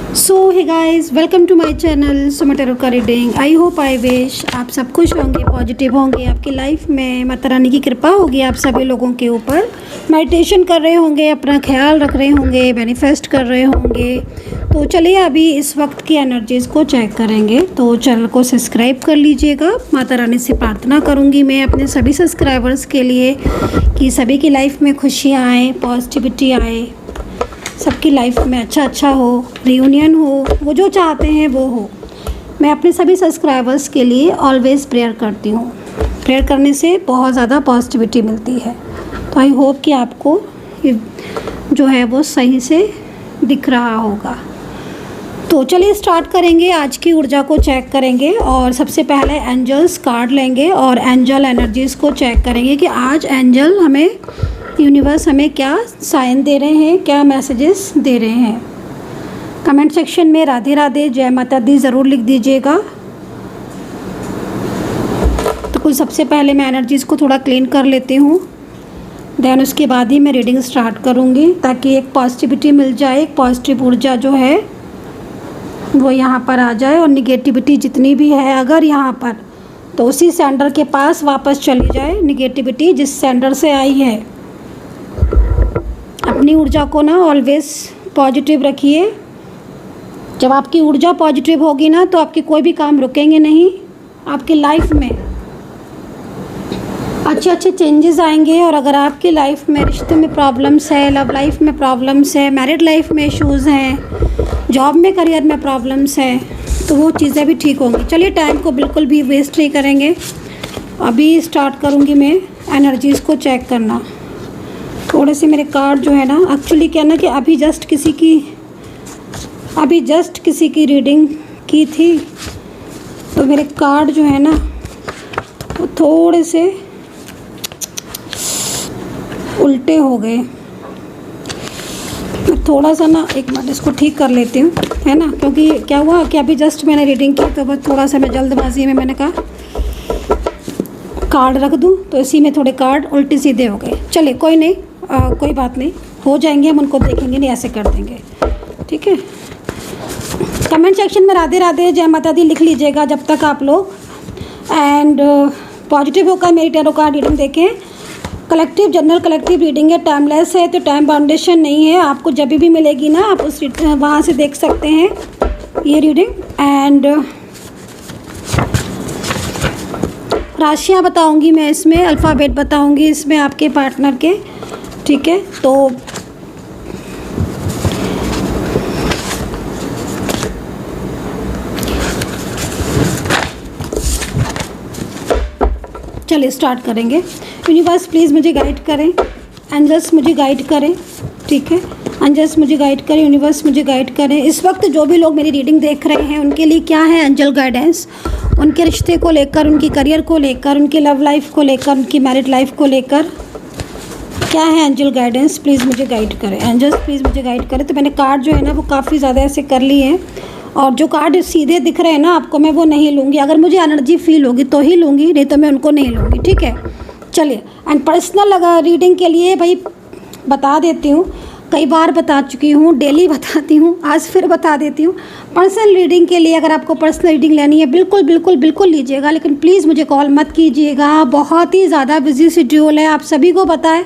So hey guys, welcome to my channel Suma tarot का reading. I hope I wish आप सब खुश होंगे, पॉजिटिव होंगे, आपकी लाइफ में माता रानी की कृपा होगी आप सभी लोगों के ऊपर। मेडिटेशन कर रहे होंगे, अपना ख्याल रख रहे होंगे, मैनिफेस्ट कर रहे होंगे। तो चलिए अभी इस वक्त की एनर्जीज़ को चेक करेंगे। तो चैनल को सब्सक्राइब कर लीजिएगा। माता रानी से प्रार्थना करूँगी मैं अपने सभी सब्सक्राइबर्स के लिए कि सभी की लाइफ में खुशियाँ आए, पॉजिटिविटी आए, सबकी लाइफ में अच्छा हो, रियूनियन हो, वो जो चाहते हैं वो हो। मैं अपने सभी सब्सक्राइबर्स के लिए ऑलवेज़ प्रेयर करती हूँ। प्रेयर करने से बहुत ज़्यादा पॉजिटिविटी मिलती है। तो आई होप कि आपको जो है वो सही से दिख रहा होगा। तो चलिए स्टार्ट करेंगे, आज की ऊर्जा को चेक करेंगे और सबसे पहले एंजल्स कार्ड लेंगे और एंजल एनर्जीज़ को चेक करेंगे कि आज एंजल हमें, यूनिवर्स हमें क्या साइन दे रहे हैं, क्या मैसेजेस दे रहे हैं। कमेंट सेक्शन में राधे राधे, जय माता दी ज़रूर लिख दीजिएगा। तो कुछ सबसे पहले मैं एनर्जीज़ को थोड़ा क्लीन कर लेती हूँ, देन उसके बाद ही मैं रीडिंग स्टार्ट करूँगी ताकि एक पॉजिटिविटी मिल जाए, एक पॉजिटिव ऊर्जा जो है वो यहाँ पर आ जाए और निगेटिविटी जितनी भी है अगर यहाँ पर, तो उसी सेंडर के पास वापस चली जाए निगेटिविटी जिस सेंडर से आई है। अपनी ऊर्जा को ना ऑलवेज़ पॉजिटिव रखिए। जब आपकी ऊर्जा पॉजिटिव होगी ना तो आपके कोई भी काम रुकेंगे नहीं, आपकी लाइफ में अच्छे चेंजेस आएंगे। और अगर आपकी लाइफ में रिश्ते में प्रॉब्लम्स है, लव लाइफ में प्रॉब्लम्स है, मैरिड लाइफ में इश्यूज़ हैं, जॉब में, करियर में प्रॉब्लम्स हैं, तो वो चीज़ें भी ठीक होंगी। चलिए टाइम को बिल्कुल भी वेस्ट नहीं करेंगे, अभी स्टार्ट करूँगी मैं एनर्जीज़ को चेक करना। थोड़े से मेरे कार्ड जो है ना, एक्चुअली क्या ना कि अभी जस्ट किसी की रीडिंग की थी तो मेरे कार्ड जो है ना वो थोड़े से उल्टे हो गए। मैं थोड़ा सा ना एक मिनट इसको ठीक कर लेती हूँ, है ना, क्योंकि क्या हुआ कि अभी जस्ट मैंने रीडिंग की तो बस थोड़ा सा मैं जल्दबाजी में मैंने कहा कार्ड रख दूँ, तो इसी में थोड़े कार्ड उल्टे सीधे हो गए। चलिए कोई नहीं, कोई बात नहीं, हो जाएंगे, हम उनको देखेंगे, नहीं ऐसे कर देंगे, ठीक है। कमेंट सेक्शन में राधे राधे, जय माता दी लिख लीजिएगा जब तक आप लोग एंड पॉजिटिव होकर मेरी टैरो कार्ड रीडिंग देखें। कलेक्टिव, जनरल कलेक्टिव रीडिंग है, टाइमलेस है, तो टाइम बाउंडेशन नहीं है। आपको जब भी मिलेगी ना आप उस वहाँ से देख सकते हैं ये रीडिंग। एंड राशियाँ बताऊंगी मैं इसमें, अल्फ़ाबेट बताऊंगी इसमें आपके पार्टनर के, ठीक है। तो चलिए स्टार्ट करेंगे। यूनिवर्स प्लीज़ मुझे गाइड करें, एंजल्स मुझे गाइड करें, ठीक है। एंजल्स मुझे गाइड करें, यूनिवर्स मुझे गाइड करें। इस वक्त जो भी लोग मेरी रीडिंग देख रहे हैं उनके लिए क्या है एंजल गाइडेंस, उनके रिश्ते को लेकर, उनकी करियर को लेकर, उनकी लव लाइफ को लेकर, उनकी मैरिड लाइफ को लेकर क्या है एंजल गाइडेंस। प्लीज़ मुझे गाइड करें, एंजल्स प्लीज़ मुझे गाइड करें। तो मैंने कार्ड जो है ना वो काफ़ी ज़्यादा ऐसे कर लिए हैं और जो कार्ड सीधे दिख रहे हैं ना आपको, मैं वो नहीं लूँगी। अगर मुझे एनर्जी फील होगी तो ही लूँगी, नहीं तो मैं उनको नहीं लूँगी, ठीक है। चलिए एंड पर्सनल रीडिंग के लिए भाई बता देती हूँ, कई बार बता चुकी हूँ, डेली बताती हूँ, आज फिर बता देती हूँ। पर्सनल रीडिंग के लिए अगर आपको पर्सनल रीडिंग लेनी है बिल्कुल बिल्कुल बिल्कुल लीजिएगा, लेकिन प्लीज़ मुझे कॉल मत कीजिएगा, बहुत ही ज़्यादा बिजी शेड्यूल है, आप सभी को पता है।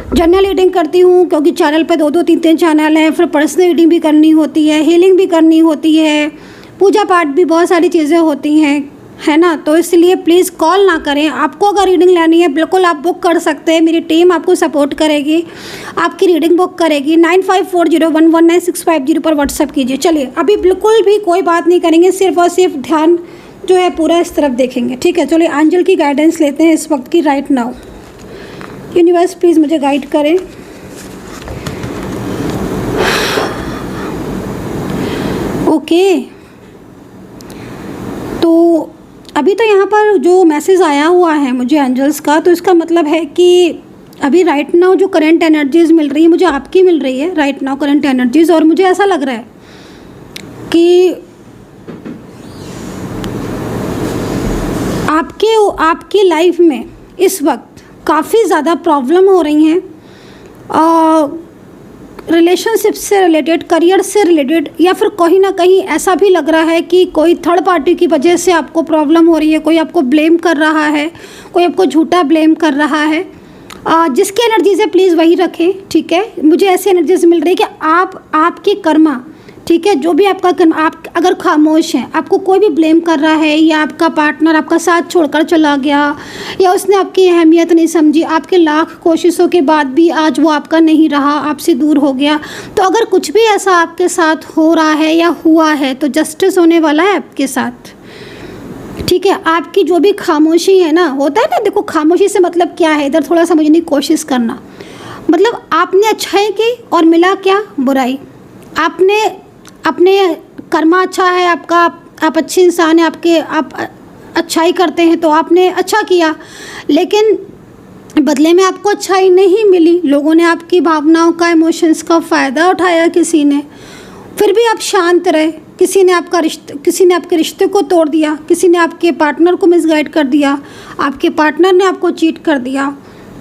जनरल रीडिंग करती हूँ क्योंकि चैनल पे 2-2 3-3 चैनल हैं, फिर पर्सनल रीडिंग भी करनी होती है, हीलिंग भी करनी होती है, पूजा पाठ भी, बहुत सारी चीज़ें होती हैं, है ना। तो इसलिए प्लीज़ कॉल ना करें। आपको अगर रीडिंग लेनी है बिल्कुल आप बुक कर सकते हैं, मेरी टीम आपको सपोर्ट करेगी, आपकी रीडिंग बुक करेगी। 9540119650 पर व्हाट्सअप कीजिए। चलिए अभी बिल्कुल भी कोई बात नहीं करेंगे, सिर्फ और सिर्फ ध्यान जो है पूरा इस तरफ देखेंगे, ठीक है। चलिए एंजल की गाइडेंस लेते हैं इस वक्त की, राइट नाउ। यूनिवर्स प्लीज़ मुझे गाइड करें। ओके, तो अभी तो यहाँ पर जो मैसेज आया हुआ है मुझे एंजल्स का, तो इसका मतलब है कि अभी राइट नाउ जो करंट एनर्जीज़ मिल रही है मुझे, आपकी मिल रही है राइट नाउ करंट एनर्जीज़। और मुझे ऐसा लग रहा है कि आपकी लाइफ में इस वक्त काफ़ी ज़्यादा प्रॉब्लम हो रही हैं। रिलेशनशिप से रिलेटेड, करियर से रिलेटेड, या फिर कहीं ना कहीं ऐसा भी लग रहा है कि कोई थर्ड पार्टी की वजह से आपको प्रॉब्लम हो रही है, कोई आपको ब्लेम कर रहा है, कोई आपको झूठा ब्लेम कर रहा है। जिसकी एनर्जीज है प्लीज़ वही रखें, ठीक है। मुझे ऐसी एनर्जीज मिल रही है कि आपकी कर्मा, ठीक है, जो भी आपका कर्म, आप अगर खामोश हैं, आपको कोई भी ब्लेम कर रहा है, या आपका पार्टनर आपका साथ छोड़कर चला गया, या उसने आपकी अहमियत नहीं समझी, आपके लाख कोशिशों के बाद भी आज वो आपका नहीं रहा, आपसे दूर हो गया, तो अगर कुछ भी ऐसा आपके साथ हो रहा है या हुआ है तो जस्टिस होने वाला है आपके साथ, ठीक है। आपकी जो भी खामोशी है ना, होता है ना, देखो खामोशी से मतलब क्या है, इधर थोड़ा समझने की कोशिश करना। मतलब आपने अच्छाई की और मिला क्या, बुराई। आपने अपने कर्मा अच्छा है आपका, आप अच्छे इंसान हैं, आप अच्छाई करते हैं तो आपने अच्छा किया, लेकिन बदले में आपको अच्छाई नहीं मिली। लोगों ने आपकी भावनाओं का, इमोशंस का फ़ायदा उठाया किसी ने, फिर भी आप शांत रहे। किसी ने आपके रिश्ते को तोड़ दिया, किसी ने आपके पार्टनर को मिसगाइड कर दिया, आपके पार्टनर ने आपको चीट कर दिया।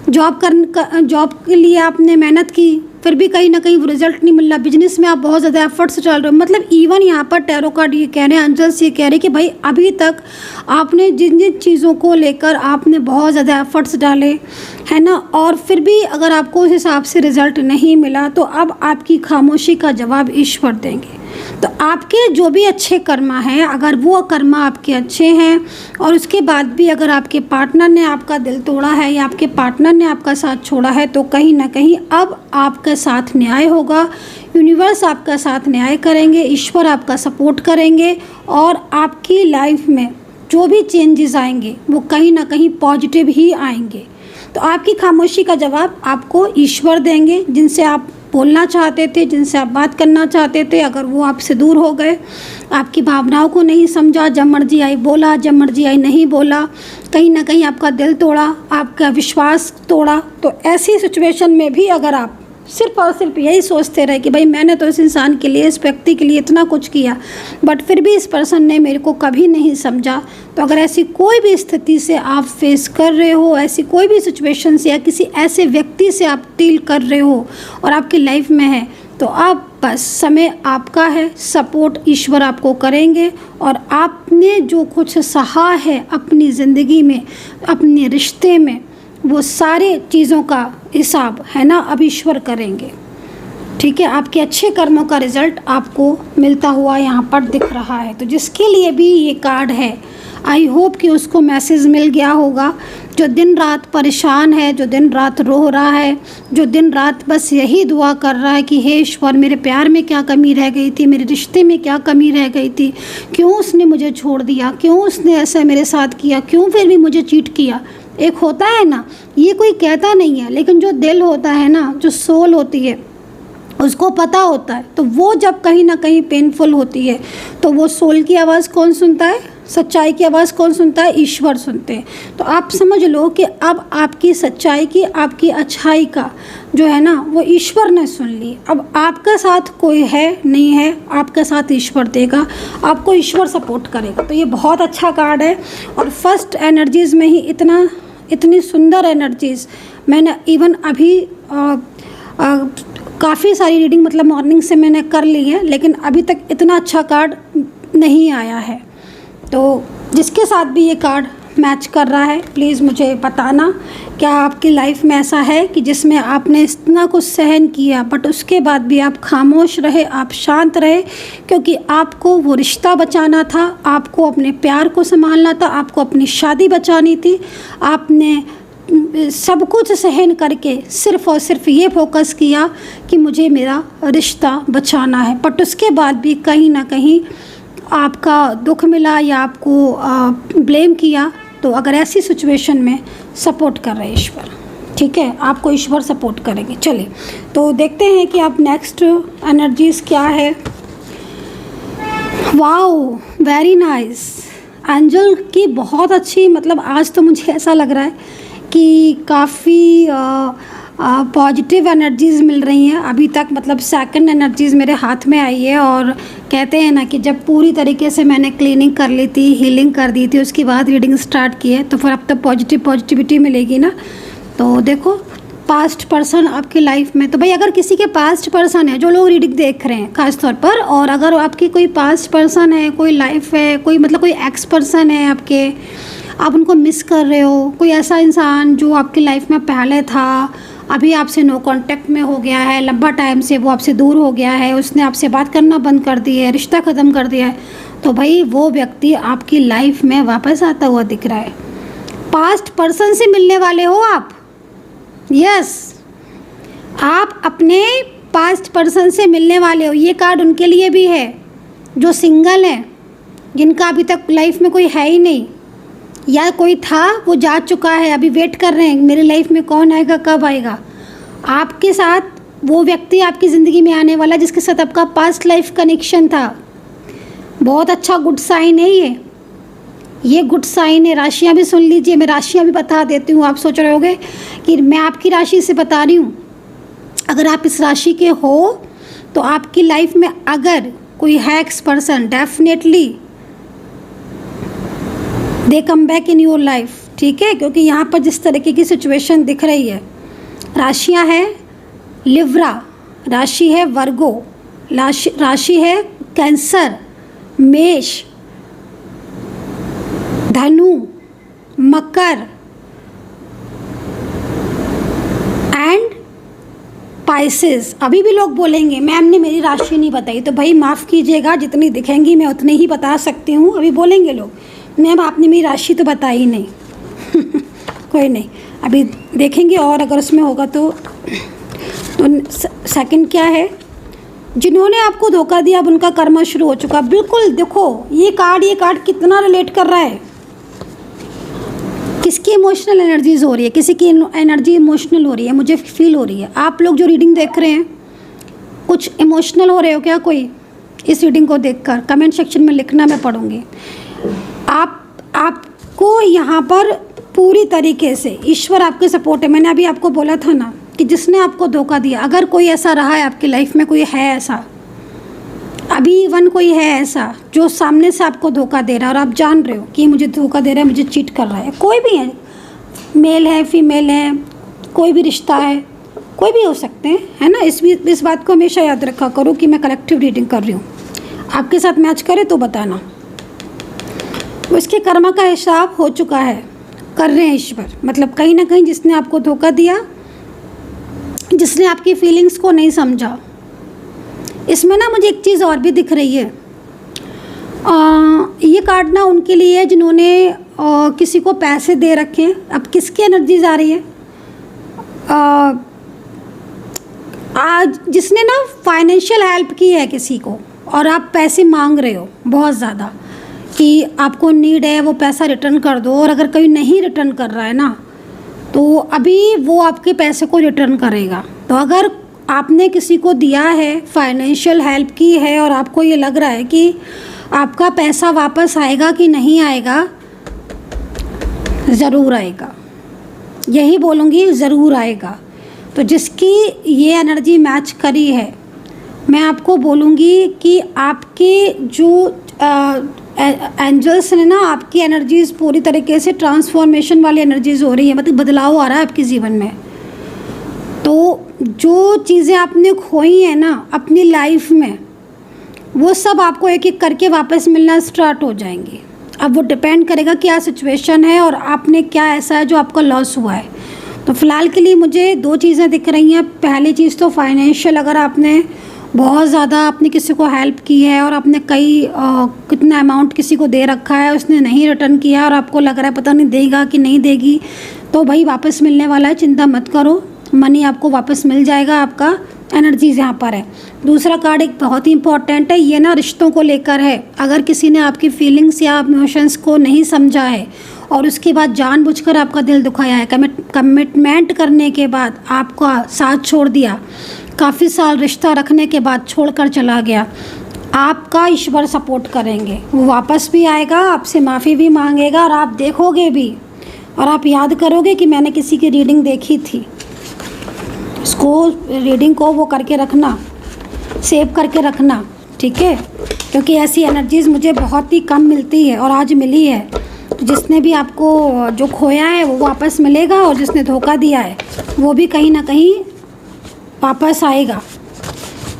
जॉब के लिए आपने मेहनत की, फिर भी कहीं ना कहीं वो रिजल्ट नहीं मिल रहा। बिजनेस में आप बहुत ज़्यादा एफर्ट्स डाल रहे हो। मतलब इवन यहाँ पर टैरो कार्ड ये कह रहे हैं, एंजल्स ये कह रहे हैं कि भाई अभी तक आपने जिन जिन चीज़ों को लेकर आपने बहुत ज़्यादा एफर्ट्स डाले है ना, और फिर भी अगर आपको उस हिसाब से रिजल्ट नहीं मिला, तो अब आपकी खामोशी का जवाब ईश्वर देंगे। तो आपके जो भी अच्छे कर्मा हैं, अगर वो कर्मा आपके अच्छे हैं और उसके बाद भी अगर आपके पार्टनर ने आपका दिल तोड़ा है या आपके पार्टनर ने आपका साथ छोड़ा है, तो कहीं ना कहीं अब आपके साथ न्याय होगा। यूनिवर्स आपका साथ न्याय करेंगे, ईश्वर आपका सपोर्ट करेंगे, और आपकी लाइफ में जो भी चेंजेस आएंगे वो कहीं ना कहीं पॉजिटिव ही आएंगे। तो आपकी खामोशी का जवाब आपको ईश्वर देंगे। जिनसे आप बोलना चाहते थे, जिनसे आप बात करना चाहते थे, अगर वो आपसे दूर हो गए, आपकी भावनाओं को नहीं समझा, जब मर्जी आई बोला, जब मर्जी आई नहीं बोला, कहीं ना कहीं आपका दिल तोड़ा, आपका विश्वास तोड़ा, तो ऐसी सिचुएशन में भी अगर आप सिर्फ और सिर्फ यही सोचते रहे कि भाई मैंने तो इस इंसान के लिए, इस व्यक्ति के लिए इतना कुछ किया, बट फिर भी इस पर्सन ने मेरे को कभी नहीं समझा, तो अगर ऐसी कोई भी स्थिति से आप फेस कर रहे हो, ऐसी कोई भी सिचुएशन से या किसी ऐसे व्यक्ति से आप डील कर रहे हो और आपकी लाइफ में है, तो आप बस समय आपका है, सपोर्ट ईश्वर आपको करेंगे, और आपने जो कुछ सहा है अपनी ज़िंदगी में, अपने रिश्ते में, वो सारे चीज़ों का हिसाब है ना अब ईश्वर करेंगे, ठीक है। आपके अच्छे कर्मों का रिज़ल्ट आपको मिलता हुआ यहाँ पर दिख रहा है। तो जिसके लिए भी ये कार्ड है, आई होप कि उसको मैसेज मिल गया होगा। जो दिन रात परेशान है, जो दिन रात रो रहा है, जो दिन रात बस यही दुआ कर रहा है कि हे ईश्वर, मेरे प्यार में क्या कमी रह गई थी, मेरे रिश्ते में क्या कमी रह गई थी, क्यों उसने मुझे छोड़ दिया, क्यों उसने ऐसा मेरे साथ किया, क्यों फिर भी मुझे चीट किया। एक होता है ना, ये कोई कहता नहीं है, लेकिन जो दिल होता है ना, जो सोल होती है, उसको पता होता है। तो वो जब कहीं ना कहीं पेनफुल होती है, तो वो सोल की आवाज़ कौन सुनता है, सच्चाई की आवाज़ कौन सुनता है, ईश्वर सुनते हैं। तो आप समझ लो कि अब आपकी सच्चाई की, आपकी अच्छाई का जो है ना, वो ईश्वर ने सुन ली। अब आपका साथ कोई है नहीं है, आपका साथ ईश्वर देगा, आपको ईश्वर सपोर्ट करेगा। तो ये बहुत अच्छा कार्ड है, और फर्स्ट एनर्जीज़ में ही इतनी सुंदर एनर्जीज़ मैंने इवन अभी काफ़ी सारी रीडिंग मतलब मॉर्निंग से मैंने कर ली है, लेकिन अभी तक इतना अच्छा कार्ड नहीं आया है। तो जिसके साथ भी ये कार्ड मैच कर रहा है, प्लीज़ मुझे बताना, क्या आपकी लाइफ में ऐसा है कि जिसमें आपने इतना कुछ सहन किया, बट उसके बाद भी आप खामोश रहे, आप शांत रहे, क्योंकि आपको वो रिश्ता बचाना था, आपको अपने प्यार को संभालना था, आपको अपनी शादी बचानी थी। आपने सब कुछ सहन करके सिर्फ़ और सिर्फ ये फोकस किया कि मुझे मेरा रिश्ता बचाना है, बट उसके बाद भी कहीं ना कहीं आपका दुख मिला या आपको ब्लेम किया। तो अगर ऐसी सिचुएशन में सपोर्ट कर रहे ईश्वर, ठीक है, आपको ईश्वर सपोर्ट करेंगे। चलिए तो देखते हैं कि आप नेक्स्ट एनर्जीज़ क्या है। Wow, very nice. एंजल की बहुत अच्छी, मतलब आज तो मुझे ऐसा लग रहा है कि काफ़ी पॉजिटिव एनर्जीज़ मिल रही हैं अभी तक। मतलब सेकंड एनर्जीज़ मेरे हाथ में आई है, और कहते हैं ना कि जब पूरी तरीके से मैंने क्लीनिंग कर ली थी, हीलिंग कर दी थी, उसके बाद रीडिंग स्टार्ट की है, तो फिर अब तो पॉजिटिविटी मिलेगी ना। तो देखो पास्ट पर्सन आपकी लाइफ में, तो भाई अगर किसी के पास्ट पर्सन है, जो लोग रीडिंग देख रहे हैं खास तौर पर, और अगर आपकी कोई पास्ट पर्सन है, कोई लाइफ है, कोई मतलब कोई एक्स पर्सन है आपके, आप उनको मिस कर रहे हो, कोई ऐसा इंसान जो आपकी लाइफ में पहले था, अभी आपसे नो कांटेक्ट में हो गया है, लंबा टाइम से वो आपसे दूर हो गया है, उसने आपसे बात करना बंद कर दी है, रिश्ता ख़त्म कर दिया है, तो भाई वो व्यक्ति आपकी लाइफ में वापस आता हुआ दिख रहा है। पास्ट पर्सन से मिलने वाले हो आप। यस, आप अपने पास्ट पर्सन से मिलने वाले हो। ये कार्ड उनके लिए भी है जो सिंगल हैं, जिनका अभी तक लाइफ में कोई है ही नहीं, या कोई था वो जा चुका है, अभी वेट कर रहे हैं मेरी लाइफ में कौन आएगा, कब आएगा। आपके साथ वो व्यक्ति आपकी ज़िंदगी में आने वाला जिसके साथ आपका पास्ट लाइफ कनेक्शन था। बहुत अच्छा गुड साइन है ये गुड साइन है। राशियाँ भी सुन लीजिए, मैं राशियाँ भी बता देती हूँ। आप सोच रहे होंगे कि मैं आपकी राशि से बता रही हूँ। अगर आप इस राशि के हो तो आपकी लाइफ में अगर कोई है x person, definitely they come back in your life, ठीक है। क्योंकि यहाँ पर जिस तरीके की सिचुएशन दिख रही है, राशियाँ हैं लिब्रा, राशि है वर्गो, राशि है कैंसर, मेष, धनु, मकर एंड पाइसेस। अभी भी लोग बोलेंगे मैम ने मेरी राशि नहीं बताई, तो भाई माफ़ कीजिएगा, जितनी दिखेंगी मैं उतनी ही बता सकती हूँ। अभी बोलेंगे लोग मैम आपने मेरी राशि तो बताई नहीं कोई नहीं, अभी देखेंगे, और अगर उसमें होगा तो सेकंड क्या है, जिन्होंने आपको धोखा दिया अब उनका कर्म शुरू हो चुका। बिल्कुल, देखो ये कार्ड कितना रिलेट कर रहा है, किसकी इमोशनल एनर्जीज हो रही है, किसी की एनर्जी इमोशनल हो रही है, मुझे फील हो रही है। आप लोग जो रीडिंग देख रहे हैं कुछ इमोशनल हो रहे हो क्या कोई इस रीडिंग को देखकर? कमेंट सेक्शन में लिखना, मैं पढ़ूंगी। आपको यहाँ पर पूरी तरीके से ईश्वर आपके सपोर्ट है। मैंने अभी आपको बोला था ना कि जिसने आपको धोखा दिया, अगर कोई ऐसा रहा है आपकी लाइफ में, कोई है ऐसा, अभी इवन कोई है ऐसा जो सामने से आपको धोखा दे रहा है और आप जान रहे हो कि मुझे धोखा दे रहा है, मुझे चीट कर रहा है, कोई भी है, मेल है, फीमेल है, कोई भी रिश्ता है, कोई भी हो सकते हैं, है ना। इस बात को हमेशा याद रखा करो कि मैं कलेक्टिव रीडिंग कर रही हूँ। आपके साथ मैच करे तो बताना। उसके कर्म का हिसाब हो चुका है, कर रहे हैं ईश्वर। मतलब कहीं ना कहीं जिसने आपको धोखा दिया, जिसने आपकी फीलिंग्स को नहीं समझा। इसमें ना मुझे एक चीज़ और भी दिख रही है, ये कार्ड ना उनके लिए है जिन्होंने किसी को पैसे दे रखे हैं। अब किसकी एनर्जीज आ रही है, आज जिसने ना फाइनेंशियल हेल्प की है किसी को, और आप पैसे मांग रहे हो बहुत ज़्यादा कि आपको नीड है, वो पैसा रिटर्न कर दो। और अगर कोई नहीं रिटर्न कर रहा है ना, तो अभी वो आपके पैसे को रिटर्न करेगा। तो अगर आपने किसी को दिया है, फाइनेंशियल हेल्प की है, और आपको ये लग रहा है कि आपका पैसा वापस आएगा कि नहीं आएगा, ज़रूर आएगा, यही बोलूँगी, ज़रूर आएगा। तो जिसकी ये एनर्जी मैच करी है, मैं आपको बोलूँगी कि आपके जो एंजल्स ने ना, आपकी एनर्जीज़ पूरी तरीके से ट्रांसफॉर्मेशन वाली एनर्जीज़ हो रही है, मतलब बदलाव आ रहा है आपके जीवन में। तो जो चीज़ें आपने खोई हैं ना अपनी लाइफ में, वो सब आपको एक एक करके वापस मिलना स्टार्ट हो जाएंगी। अब वो डिपेंड करेगा क्या सिचुएशन है और आपने क्या ऐसा है जो आपका लॉस हुआ है। तो फ़िलहाल के लिए मुझे दो चीज़ें दिख रही हैं। पहली चीज़ तो फाइनेंशियल, अगर आपने बहुत ज़्यादा आपने किसी को हेल्प की है और आपने कितना अमाउंट किसी को दे रखा है, उसने नहीं रिटर्न किया और आपको लग रहा है पता नहीं देगा कि नहीं देगी, तो भाई वापस मिलने वाला है, चिंता मत करो, मनी आपको वापस मिल जाएगा। आपका एनर्जीज यहाँ पर है। दूसरा कार्ड एक बहुत ही इंपॉर्टेंट है, ये ना रिश्तों को लेकर है। अगर किसी ने आपकी फीलिंग्स या इमोशंस को नहीं समझा है और उसके बाद जानबूझकर आपका दिल दुखाया है, कमिटमेंट करने के बाद आपका साथ छोड़ दिया, काफ़ी साल रिश्ता रखने के बाद छोड़कर चला गया, आपका ईश्वर सपोर्ट करेंगे। वो वापस भी आएगा, आपसे माफ़ी भी मांगेगा, और आप देखोगे भी और आप याद करोगे कि मैंने किसी की रीडिंग देखी थी। इसको रीडिंग को वो करके रखना, सेव करके रखना, ठीक है, क्योंकि ऐसी एनर्जीज़ मुझे बहुत ही कम मिलती है और आज मिली है। तो जिसने भी आपको जो खोया है वो वापस मिलेगा, और जिसने धोखा दिया है वो भी कहीं ना कहीं वापस आएगा,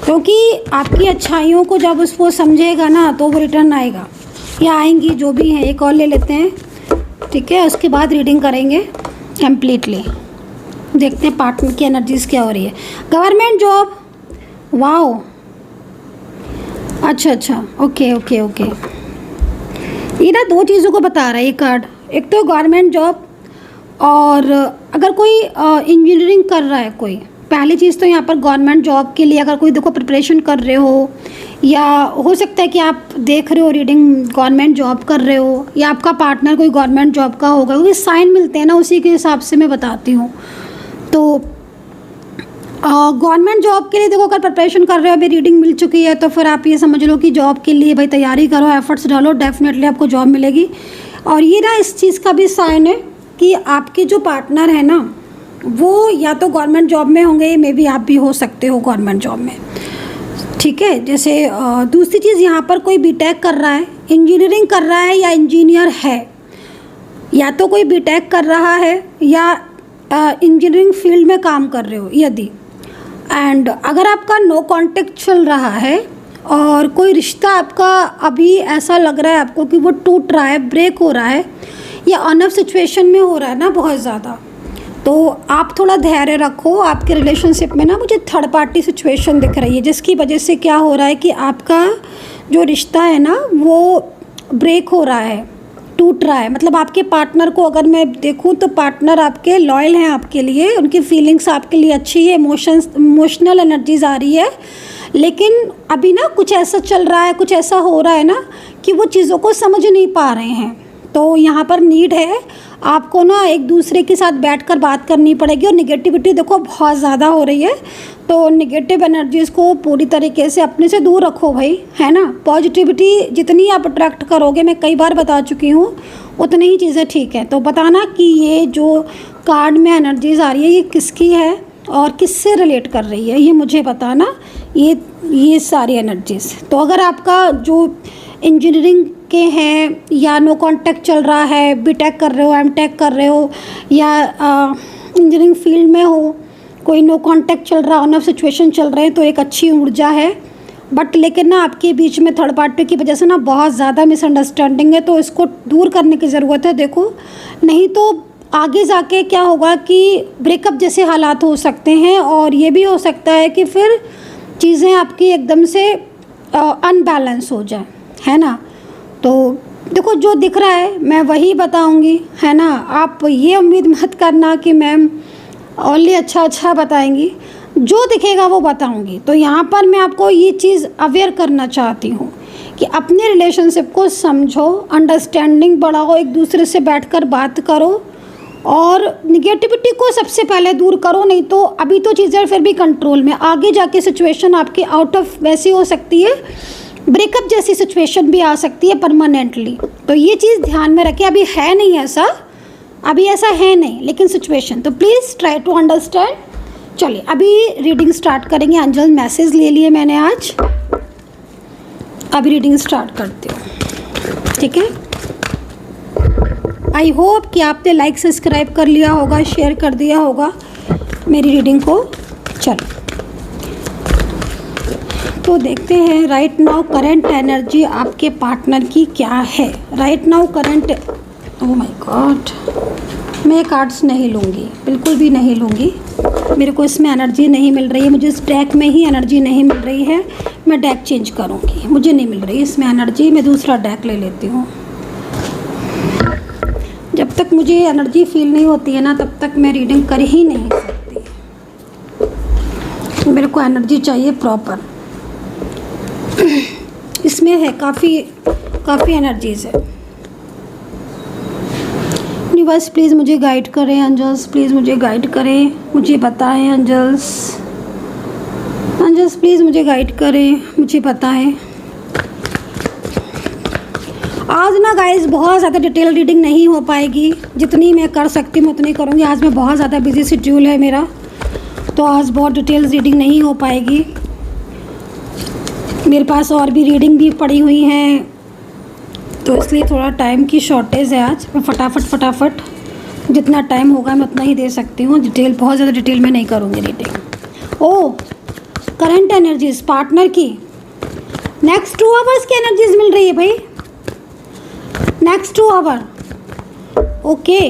क्योंकि आपकी अच्छाइयों को जब उसको समझेगा ना तो वो रिटर्न आएगा या आएंगी, जो भी है। एक और ले लेते हैं, ठीक है, उसके बाद रीडिंग करेंगे कम्प्लीटली। देखते हैं पार्टनर की एनर्जीज़ क्या हो रही है। गवर्नमेंट जॉब, वाओ, अच्छा, ओके। ये ना दो चीज़ों को बता रहा है ये कार्ड। एक तो गवर्नमेंट जॉब, और अगर कोई इंजीनियरिंग कर रहा है कोई, पहली चीज़ तो यहाँ पर गवर्नमेंट जॉब के लिए अगर कोई देखो प्रिपरेशन कर रहे हो, या हो सकता है कि आप देख रहे हो रीडिंग गवर्नमेंट जॉब कर रहे हो, या आपका पार्टनर कोई गवर्नमेंट जॉब का होगा, क्योंकि साइन मिलते हैं ना, उसी के हिसाब से मैं बताती हूँ। तो गवर्नमेंट जॉब के लिए देखो अगर प्रिपरेशन कर रहे हो, अभी रीडिंग मिल चुकी है, तो फिर आप ये समझ लो कि जॉब के लिए भाई तैयारी करो, एफर्ट्स डालो, डेफिनेटली आपको जॉब मिलेगी। और ये ना इस चीज़ का भी साइन है कि आपके जो पार्टनर है ना वो या तो गवर्नमेंट जॉब में होंगे, मे बी आप भी हो सकते हो गवर्नमेंट जॉब में, ठीक है। जैसे दूसरी चीज़, यहाँ पर कोई बीटेक कर रहा है, इंजीनियरिंग कर रहा है या इंजीनियर है, या तो कोई बीटेक कर रहा है या इंजीनियरिंग फील्ड में काम कर रहे हो यदि, एंड अगर आपका नो कांटेक्ट चल रहा है और कोई रिश्ता आपका अभी ऐसा लग रहा है आपको कि वो टूट रहा है, ब्रेक हो रहा है, या अनफ सिचुएशन में हो रहा है ना बहुत ज़्यादा, तो आप थोड़ा धैर्य रखो। आपके रिलेशनशिप में ना मुझे थर्ड पार्टी सिचुएशन दिख रही है, जिसकी वजह से क्या हो रहा है कि आपका जो रिश्ता है ना वो ब्रेक हो रहा है, टूट रहा है। मतलब आपके पार्टनर को अगर मैं देखूं तो पार्टनर आपके लॉयल हैं आपके लिए, उनकी फीलिंग्स आपके लिए अच्छी है, इमोशनल एनर्जीज आ रही है, लेकिन अभी ना कुछ ऐसा चल रहा है, कुछ ऐसा हो रहा है ना कि वो चीज़ों को समझ नहीं पा रहे हैं। तो यहाँ पर नीड है आपको ना एक दूसरे के साथ बैठकर बात करनी पड़ेगी। और निगेटिविटी देखो बहुत ज़्यादा हो रही है, तो निगेटिव एनर्जीज़ को पूरी तरीके से अपने से दूर रखो भाई, है ना। पॉजिटिविटी जितनी आप अट्रैक्ट करोगे, मैं कई बार बता चुकी हूँ, उतनी ही चीज़ें ठीक है। तो बताना कि ये जो कार्ड में एनर्जीज़ आ रही है ये किसकी है और किससे रिलेट कर रही है, ये मुझे बताना, ये सारी एनर्जीज़। तो अगर आपका जो इंजीनियरिंग के हैं या नो कांटेक्ट चल रहा है, बीटेक कर रहे हो, एमटेक कर रहे हो, या इंजीनियरिंग फील्ड में हो, कोई नो कांटेक्ट चल रहा, ऑन ऑफ सिचुएशन चल रहे हैं, तो एक अच्छी ऊर्जा है। बट लेकिन ना आपके बीच में थर्ड पार्टी की वजह से ना बहुत ज़्यादा मिसअंडरस्टैंडिंग है, तो इसको दूर करने की ज़रूरत है। देखो नहीं तो आगे जाके क्या होगा कि ब्रेकअप जैसे हालात हो सकते हैं, और ये भी हो सकता है कि फिर चीज़ें आपकी एकदम से अनबैलेंस हो जाए, है ना। तो देखो जो दिख रहा है मैं वही बताऊंगी, है ना। आप ये उम्मीद मत करना कि मैम ओनली अच्छा बताएंगी, जो दिखेगा वो बताऊंगी। तो यहाँ पर मैं आपको ये चीज़ अवेयर करना चाहती हूँ कि अपने रिलेशनशिप को समझो, अंडरस्टैंडिंग बढ़ाओ, एक दूसरे से बैठकर बात करो, और निगेटिविटी को सबसे पहले दूर करो। नहीं तो अभी तो चीज़ें फिर भी कंट्रोल में, आगे जाके सिचुएशन आपकी आउट ऑफ वैसी हो सकती है, ब्रेकअप जैसी सिचुएशन भी आ सकती है परमानेंटली। तो ये चीज़ ध्यान में रखें। अभी है नहीं ऐसा, अभी ऐसा है नहीं, लेकिन सिचुएशन, तो प्लीज़ ट्राई टू अंडरस्टैंड। चलिए अभी रीडिंग स्टार्ट करेंगे। एंजल मैसेज ले लिए मैंने आज, अभी रीडिंग स्टार्ट करती हूँ, ठीक है। आई होप कि आपने लाइक सब्सक्राइब कर लिया होगा, शेयर कर दिया होगा मेरी रीडिंग को। चलो तो देखते हैं राइट नाउ करंट एनर्जी आपके पार्टनर की क्या है। Right now current, oh my God, मैं कार्ड्स नहीं लूँगी, बिल्कुल भी नहीं लूँगी, मेरे को इसमें एनर्जी नहीं मिल रही है, मुझे इस डेक में ही एनर्जी नहीं मिल रही है। मैं डेक चेंज करूँगी, मुझे नहीं मिल रही इसमें एनर्जी, मैं दूसरा डेक ले लेती हूँ। जब तक मुझे एनर्जी फील नहीं होती है ना, तब तक मैं रीडिंग कर ही नहीं सकती। मेरे को एनर्जी चाहिए प्रॉपर। इसमें है काफ़ी एनर्जीज है। यूनिवर्स प्लीज़ मुझे गाइड करें, एंजल्स प्लीज़ मुझे गाइड करें, मुझे बताएं एंजल्स प्लीज़ मुझे गाइड करें, मुझे बताएं। आज ना गाइस बहुत ज़्यादा डिटेल रीडिंग नहीं हो पाएगी, जितनी मैं कर सकती हूँ उतनी करूँगी। आज मैं बहुत ज़्यादा बिजी शेड्यूल है मेरा, तो आज बहुत डिटेल रीडिंग नहीं हो पाएगी। मेरे पास और भी रीडिंग भी पड़ी हुई हैं, तो इसलिए थोड़ा टाइम की शॉर्टेज है आज। मैं फटाफट जितना टाइम होगा मैं उतना ही दे सकती हूँ। डिटेल बहुत ज़्यादा डिटेल में नहीं करूँगी रीडिंग। ओह, करंट एनर्जीज पार्टनर की नेक्स्ट 2 आवर्स की एनर्जीज मिल रही है भाई। Next 2 hour okay.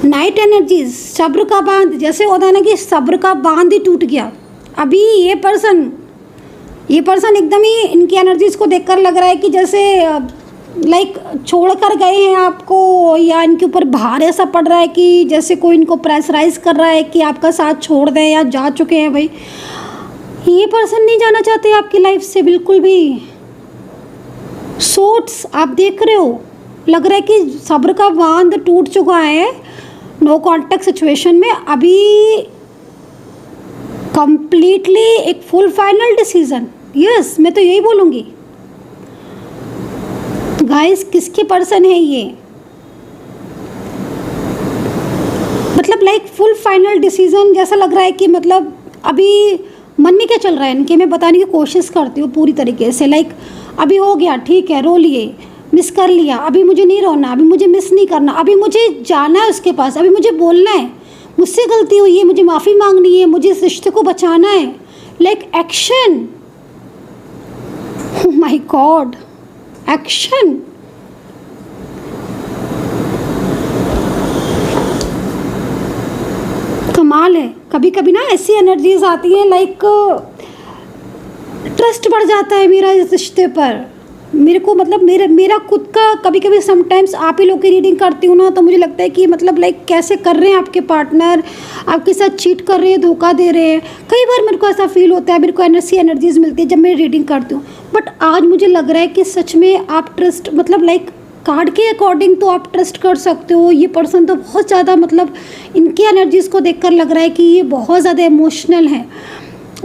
Night energies, सब्र का बांध, जैसे होता है ना कि सब्र का बांध ही टूट गया। अभी ये पर्सन एकदम ही, इनकी एनर्जीज को देखकर लग रहा है कि जैसे लाइक छोड़ कर गए हैं आपको, या इनके ऊपर भार ऐसा पड़ रहा है कि जैसे कोई इनको प्रेशराइज कर रहा है कि आपका साथ छोड़ दें, या जा चुके हैं भाई। ये पर्सन नहीं जाना चाहते आपकी लाइफ से बिल्कुल भी। सोर्ट्स आप देख रहे हो, लग रहा है कि सब्र का बांध टूट चुका है नो कॉन्टैक्ट सिचुएशन में। अभी कंप्लीटली एक फुल फाइनल डिसीजन। यस, मैं तो यही बोलूँगी गाइस। किसके पर्सन है ये? मतलब लाइक फुल फाइनल डिसीजन जैसा लग रहा है कि मतलब अभी मन में क्या चल रहा है इनके, मैं बताने की कोशिश करती हूँ पूरी तरीके से। लाइक अभी हो गया, ठीक है, रो लिए, मिस कर लिया, अभी मुझे नहीं रोना, अभी मुझे मिस नहीं करना, अभी मुझे जाना है उसके पास, अभी मुझे बोलना है मुझसे गलती हुई है, मुझे माफ़ी मांगनी है, मुझे इस रिश्ते को बचाना है। Like action, my God, action. कमाल है। कभी कभी ना ऐसी एनर्जीज आती हैं, लाइक ट्रस्ट बढ़ जाता है मेरा इस रिश्ते पर। मेरे को मतलब मेरा खुद का कभी कभी समटाइम्स आप ही लोग की रीडिंग करती हूँ ना, तो मुझे लगता है कि मतलब लाइक कैसे कर रहे हैं आपके पार्टनर, आपके साथ चीट कर रहे हैं, धोखा दे रहे हैं। कई बार मेरे को ऐसा फील होता है, मेरे को ऐसी एनर्जीज मिलती है जब मैं रीडिंग करती हूँ। बट आज मुझे लग रहा है कि सच में आप ट्रस्ट, मतलब लाइक कार्ड के अकॉर्डिंग तो आप ट्रस्ट कर सकते हो। ये पर्सन तो बहुत ज़्यादा, मतलब इनकी एनर्जीज़ को देखकर लग रहा है कि ये बहुत ज़्यादा इमोशनल है।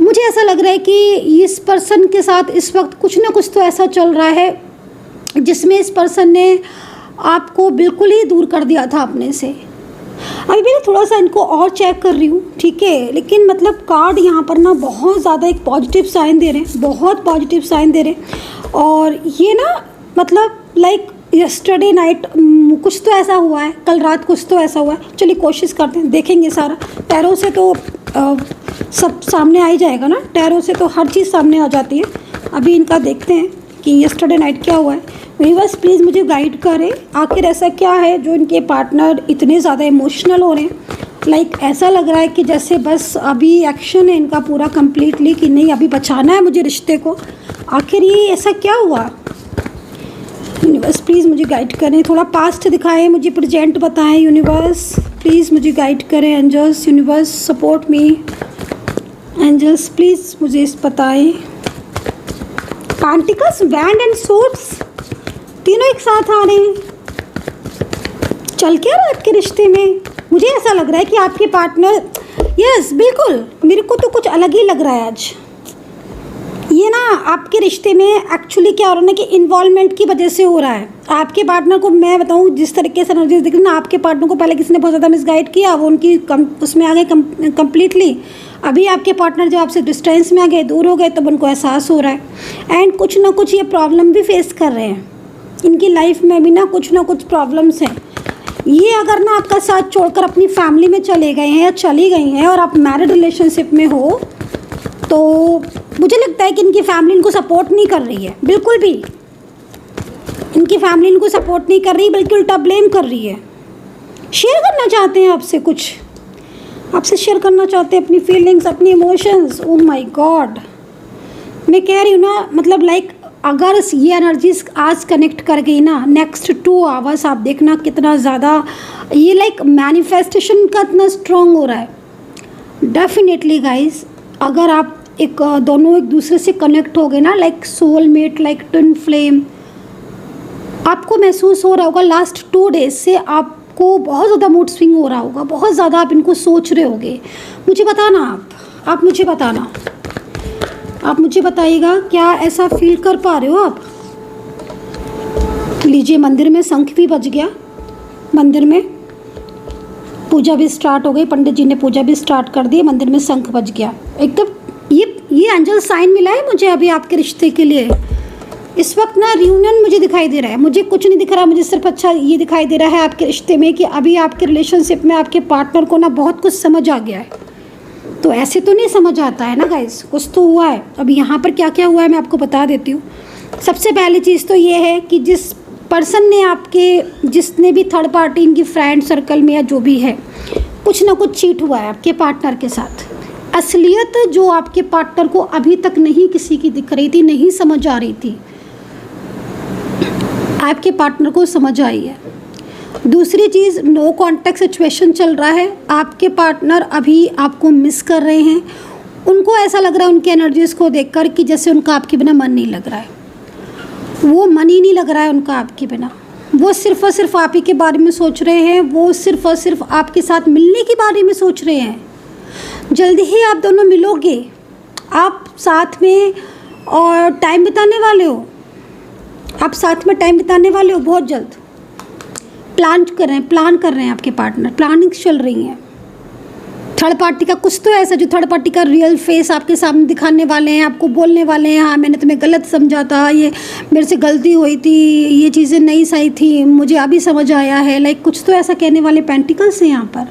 मुझे ऐसा लग रहा है कि इस पर्सन के साथ इस वक्त कुछ ना कुछ तो ऐसा चल रहा है जिसमें इस पर्सन ने आपको बिल्कुल ही दूर कर दिया था अपने से। अभी मैं थोड़ा सा इनको और चेक कर रही हूँ, ठीक है, लेकिन मतलब कार्ड यहाँ पर ना बहुत ज़्यादा एक पॉजिटिव साइन दे रहे हैं, बहुत पॉजिटिव साइन दे रहे हैं। और ये ना मतलब लाइक यस्टरडे नाइट कुछ तो ऐसा हुआ है, कल रात कुछ तो ऐसा हुआ है। चलिए कोशिश करते हैं, देखेंगे सारा। टैरो से तो सब सामने आ ही जाएगा ना, टैरो से तो हर चीज़ सामने आ जाती है। अभी इनका देखते हैं कि यस्टरडे नाइट क्या हुआ है। यूनिवर्स प्लीज़ मुझे गाइड करें, आखिर ऐसा क्या है जो इनके पार्टनर इतने ज़्यादा इमोशनल हो रहे हैं। लाइक ऐसा लग रहा है कि जैसे बस अभी एक्शन है इनका पूरा कंप्लीटली कि नहीं, अभी बचाना है मुझे रिश्ते को। आखिर ये ऐसा क्या हुआ? यूनिवर्स प्लीज़ मुझे गाइड करें, थोड़ा पास्ट दिखाएं, मुझे प्रेजेंट बताएं। यूनिवर्स प्लीज़ मुझे गाइड करें। Angels, universe support me. Angels please मुझे इस बताएं। पेंटिकल्स, वैंड एंड सोर्ड्स तीनों एक साथ आ रहे हैं। चल क्या रहा है आपके रिश्ते में? मुझे ऐसा लग रहा है कि आपके पार्टनर, यस बिल्कुल, मेरे को तो कुछ अलग ही लग रहा है आज। ये ना आपके रिश्ते में एक्चुअली क्या हो रहा है ना कि इन्वॉल्वमेंट की वजह से हो रहा है। आपके पार्टनर को मैं बताऊं, जिस तरीके से एनर्जीज दिख रही ना, आपके पार्टनर को पहले किसी ने बहुत ज़्यादा मिसगाइड किया, वो उनकी उसमें आ गए कम्प्लीटली। अभी आपके पार्टनर जब आपसे डिस्टेंस में आ गए, दूर हो गए, तब उनको एहसास हो रहा है। एंड कुछ ना कुछ ये प्रॉब्लम भी फेस कर रहे हैं। इनकी लाइफ में भी ना कुछ प्रॉब्लम्स हैं। ये अगर ना आपका साथ छोड़कर अपनी फैमिली में चले गए हैं या चली गई हैं और आप मैरिड रिलेशनशिप में हो, तो मुझे लगता है कि इनकी फैमिली इनको सपोर्ट नहीं कर रही है बिल्कुल भी। इनकी फैमिली इनको सपोर्ट नहीं कर रही, बल्कि उल्टा ब्लेम कर रही है। शेयर करना चाहते हैं आपसे कुछ, आपसे शेयर करना चाहते हैं अपनी फीलिंग्स, अपनी इमोशंस। ओह माय गॉड, मैं कह रही हूँ ना, मतलब लाइक अगर ये एनर्जीज आज कनेक्ट कर गई ना, नेक्स्ट 2 आवर्स आप देखना कितना ज़्यादा ये लाइक मैनिफेस्टेशन का इतना स्ट्रॉन्ग हो रहा है। डेफिनेटली गाइज, अगर आप दोनों एक दूसरे से कनेक्ट हो गए ना, like soulmate, like twin flame, आपको महसूस हो रहा होगा लास्ट 2 डेज से आपको बहुत ज़्यादा मूड स्विंग हो रहा होगा, बहुत ज़्यादा आप इनको सोच रहे होगे। मुझे बताना, आप मुझे बताना, आप मुझे बताइएगा क्या ऐसा फील कर पा रहे हो आप। लीजिए, मंदिर में शंख भी बज गया, मंदिर में पूजा भी स्टार्ट हो गई, पंडित जी ने पूजा भी स्टार्ट कर दी, मंदिर में शंख बज गया एकदम। ये एंजल साइन मिला है मुझे अभी आपके रिश्ते के लिए। इस वक्त ना रियूनियन मुझे दिखाई दे रहा है, मुझे कुछ नहीं दिख रहा, मुझे सिर्फ अच्छा ये दिखाई दे रहा है आपके रिश्ते में कि अभी आपके रिलेशनशिप में आपके पार्टनर को ना बहुत कुछ समझ आ गया है। तो ऐसे तो नहीं समझ आता है ना गाइस, कुछ तो हुआ है। अब यहाँ पर क्या क्या हुआ है मैं आपको बता देती हूँ। सबसे पहली चीज़ तो ये है कि जिस पर्सन ने आपके, जिसने भी थर्ड पार्टी इनकी फ्रेंड सर्कल में या जो भी है, कुछ ना कुछ चीट हुआ है आपके पार्टनर के साथ। असलियत जो आपके पार्टनर को अभी तक नहीं किसी की दिख रही थी, नहीं समझ आ रही थी, आपके पार्टनर को समझ आई है। दूसरी चीज़, नो कॉन्टैक्ट सिचुएशन चल रहा है। आपके पार्टनर अभी आपको मिस कर रहे हैं। उनको ऐसा लग रहा है उनकी एनर्जीज़ को देखकर कि जैसे उनका आपके बिना मन नहीं लग रहा है। वो मन ही नहीं लग रहा है उनका आपके बिना। वो सिर्फ़ और सिर्फ आप ही के बारे में सोच रहे हैं। वो सिर्फ़ और सिर्फ आपके साथ मिलने के बारे में सोच रहे हैं। जल्दी ही आप दोनों मिलोगे, आप साथ में और टाइम बिताने वाले हो, आप साथ में टाइम बिताने वाले हो बहुत जल्द। प्लान कर रहे हैं आपके पार्टनर, प्लानिंग चल रही है। थर्ड पार्टी का कुछ तो ऐसा जो थर्ड पार्टी का रियल फेस आपके सामने दिखाने वाले हैं, आपको बोलने वाले हैं, हाँ मैंने तुम्हें गलत समझा था, ये मेरे से गलती हुई थी, ये चीज़ें नहीं सही थी, मुझे अभी समझ आया है। लाइक कुछ तो ऐसा कहने वाले पेंटिकल्स हैं यहाँ पर,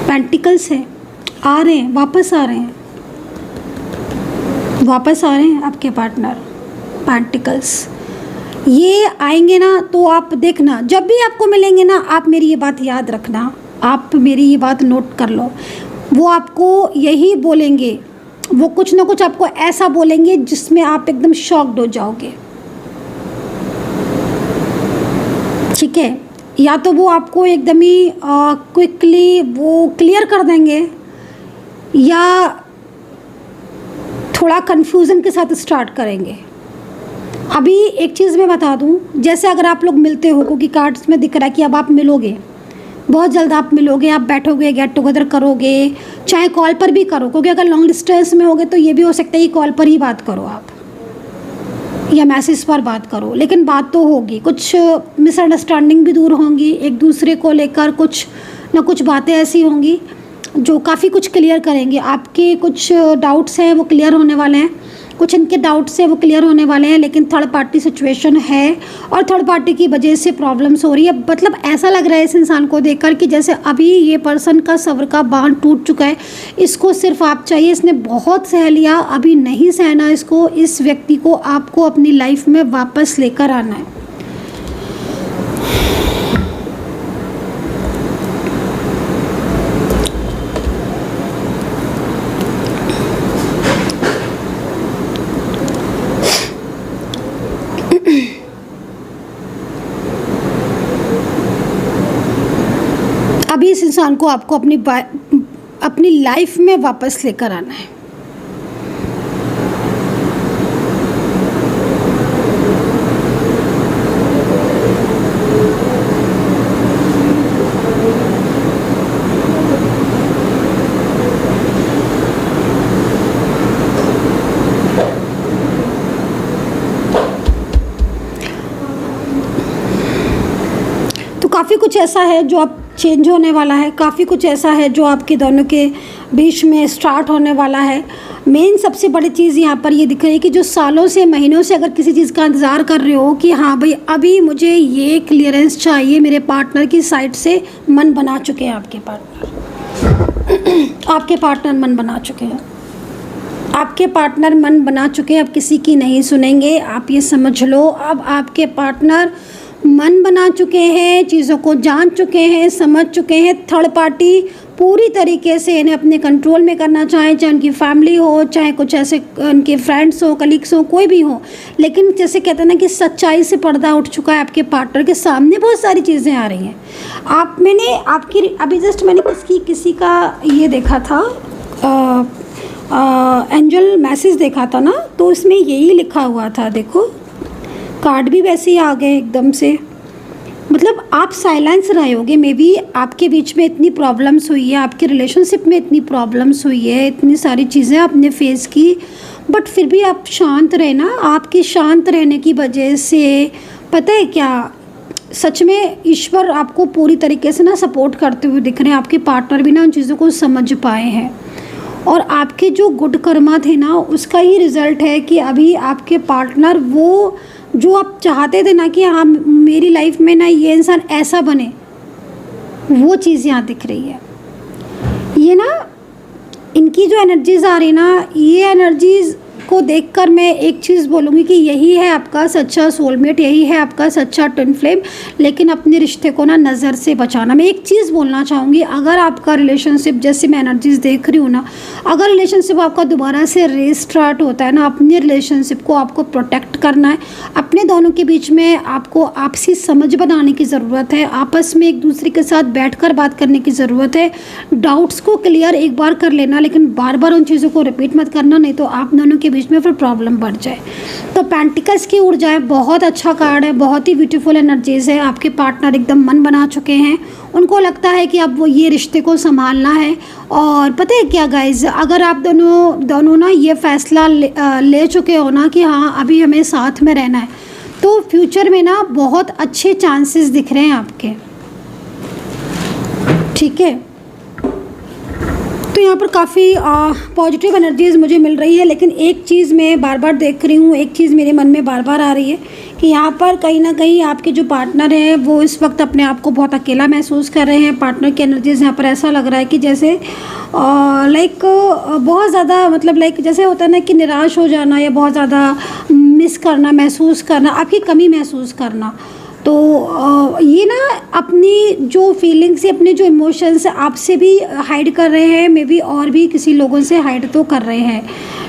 पेंटिकल्स हैं, आ रहे हैं, वापस आ रहे हैं, वापस आ रहे हैं आपके पार्टनर। पेंटिकल्स ये आएंगे ना तो आप देखना, जब भी आपको मिलेंगे ना, आप मेरी ये बात याद रखना, आप मेरी ये बात नोट कर लो। वो आपको यही बोलेंगे, वो कुछ ना कुछ आपको ऐसा बोलेंगे जिसमें आप एकदम शॉक्ड हो जाओगे। ठीक है, या तो वो आपको एकदम ही क्विकली वो क्लियर कर देंगे, या थोड़ा कंफ्यूजन के साथ स्टार्ट करेंगे। अभी एक चीज़ मैं बता दूं, जैसे अगर आप लोग मिलते हो, क्योंकि कार्ड्स में दिख रहा है कि अब आप मिलोगे, बहुत जल्द आप मिलोगे, आप बैठोगे, गेट टुगेदर करोगे, चाहे कॉल पर भी करो, क्योंकि अगर लॉन्ग डिस्टेंस में होगे तो ये भी हो सकता है कि कॉल पर ही बात करो आप, या मैसेज पर बात करो, लेकिन बात तो होगी। कुछ मिसअंडरस्टैंडिंग भी दूर होंगी, एक दूसरे को लेकर कुछ ना कुछ बातें ऐसी होंगी जो काफ़ी कुछ क्लियर करेंगे। आपके कुछ डाउट्स हैं वो क्लियर होने वाले हैं, कुछ इनके डाउट्स हैं वो क्लियर होने वाले हैं। लेकिन थर्ड पार्टी सिचुएशन है और थर्ड पार्टी की वजह से प्रॉब्लम्स हो रही है। मतलब ऐसा लग रहा है इस इंसान को देखकर कि जैसे अभी ये पर्सन का सब्र का बांध टूट चुका है, इसको सिर्फ आप चाहिए। इसने बहुत सह लिया, अभी नहीं सहना इसको। इस व्यक्ति को आपको अपनी लाइफ में वापस लेकर आना है। अभी इस इंसान को आपको अपनी लाइफ में वापस लेकर आना है। तो काफ़ी कुछ ऐसा है जो आप चेंज होने वाला है, काफ़ी कुछ ऐसा है जो आपके दोनों के बीच में स्टार्ट होने वाला है। मेन सबसे बड़ी चीज़ यहाँ पर ये दिख रही है कि जो सालों से महीनों से अगर किसी चीज़ का इंतज़ार कर रहे हो कि हाँ भाई अभी मुझे ये क्लियरेंस चाहिए मेरे पार्टनर की साइड से, मन बना चुके हैं आपके पार्टनर। आपके पार्टनर मन बना चुके हैं, आपके पार्टनर मन बना चुके हैं। अब किसी की नहीं सुनेंगे, आप ये समझ लो। अब आपके पार्टनर मन बना चुके हैं, चीज़ों को जान चुके हैं, समझ चुके हैं। थर्ड पार्टी पूरी तरीके से इन्हें अपने कंट्रोल में करना चाहे, चाहे उनकी फैमिली हो, चाहे कुछ ऐसे उनके फ्रेंड्स हो, कलीग्स हो, कोई भी हो। लेकिन जैसे कहते हैं ना कि सच्चाई से पर्दा उठ चुका है आपके पार्टनर के सामने। बहुत सारी चीज़ें आ रही हैं। मैंने आपकी अभी जस्ट मैंने किसी का ये देखा था, एंजल मैसेज देखा था ना, तो उसमें यही लिखा हुआ था। देखो कार्ड भी वैसे ही आ गए एकदम से। मतलब आप साइलेंस रहे होगे, मे बी आपके बीच में इतनी प्रॉब्लम्स हुई है, आपके रिलेशनशिप में इतनी प्रॉब्लम्स हुई है, इतनी सारी चीज़ें आपने फेस की, बट फिर भी आप शांत रहे ना। आपके शांत रहने की वजह से पता है क्या, सच में ईश्वर आपको पूरी तरीके से ना सपोर्ट करते हुए दिख रहे हैं। आपके पार्टनर भी ना उन चीज़ों को समझ पाए हैं और आपके जो गुड कर्मा थे ना, उसका ही रिज़ल्ट है कि अभी आपके पार्टनर वो जो आप चाहते थे ना कि हाँ मेरी लाइफ में ना ये इंसान ऐसा बने, वो चीज़ यहाँ दिख रही है। ये ना इनकी जो एनर्जीज़ आ रही ना, ये एनर्जीज़ को देखकर मैं एक चीज़ बोलूँगी कि यही है आपका सच्चा सोलमेट, यही है आपका सच्चा ट्विन फ्लेम। लेकिन अपने रिश्ते को ना नज़र से बचाना। मैं एक चीज़ बोलना चाहूँगी, अगर आपका रिलेशनशिप, जैसे मैं एनर्जीज़ देख रही हूँ ना, अगर रिलेशनशिप आपका दोबारा से रीस्टार्ट होता है ना, अपने रिलेशनशिप को आपको प्रोटेक्ट करना है। अपने दोनों के बीच में आपको आपसी समझ बनाने की ज़रूरत है, आपस में एक दूसरे के साथ बैठकर बात करने की ज़रूरत है। डाउट्स को क्लियर एक बार कर लेना, लेकिन बार बार उन चीज़ों को रिपीट मत करना, नहीं तो आप दोनों के बीच में फिर प्रॉब्लम बढ़ जाए। तो पेंटिकल्स की ऊर्जा बहुत अच्छा कार्ड है, बहुत ही ब्यूटीफुल एनर्जीज है। आपके पार्टनर एकदम मन बना चुके हैं, उनको लगता है कि अब वो ये रिश्ते को संभालना है। और पता है क्या गाइज, अगर आप दोनों ना ये फैसला ले चुके हो ना कि हाँ अभी हमें साथ में रहना है, तो फ्यूचर में ना बहुत अच्छे चांसेस दिख रहे हैं आपके। ठीक है, तो यहाँ पर काफ़ी पॉजिटिव एनर्जीज़ मुझे मिल रही है। लेकिन एक चीज़ मैं बार बार देख रही हूँ, एक चीज़ मेरे मन में बार बार आ रही है कि यहाँ पर कहीं ना कहीं आपके जो पार्टनर हैं वो इस वक्त अपने आप को बहुत अकेला महसूस कर रहे हैं। पार्टनर की एनर्जीज़ यहाँ पर ऐसा लग रहा है कि जैसे बहुत ज़्यादा, मतलब जैसे होता है ना कि निराश हो जाना या बहुत ज़्यादा मिस करना, महसूस करना, आपकी कमी महसूस करना। तो ये ना अपनी जो फीलिंग्स, अपने जो इमोशंस आपसे भी हाइड कर रहे हैं, मे बी और भी किसी लोगों से हाइड तो कर रहे हैं।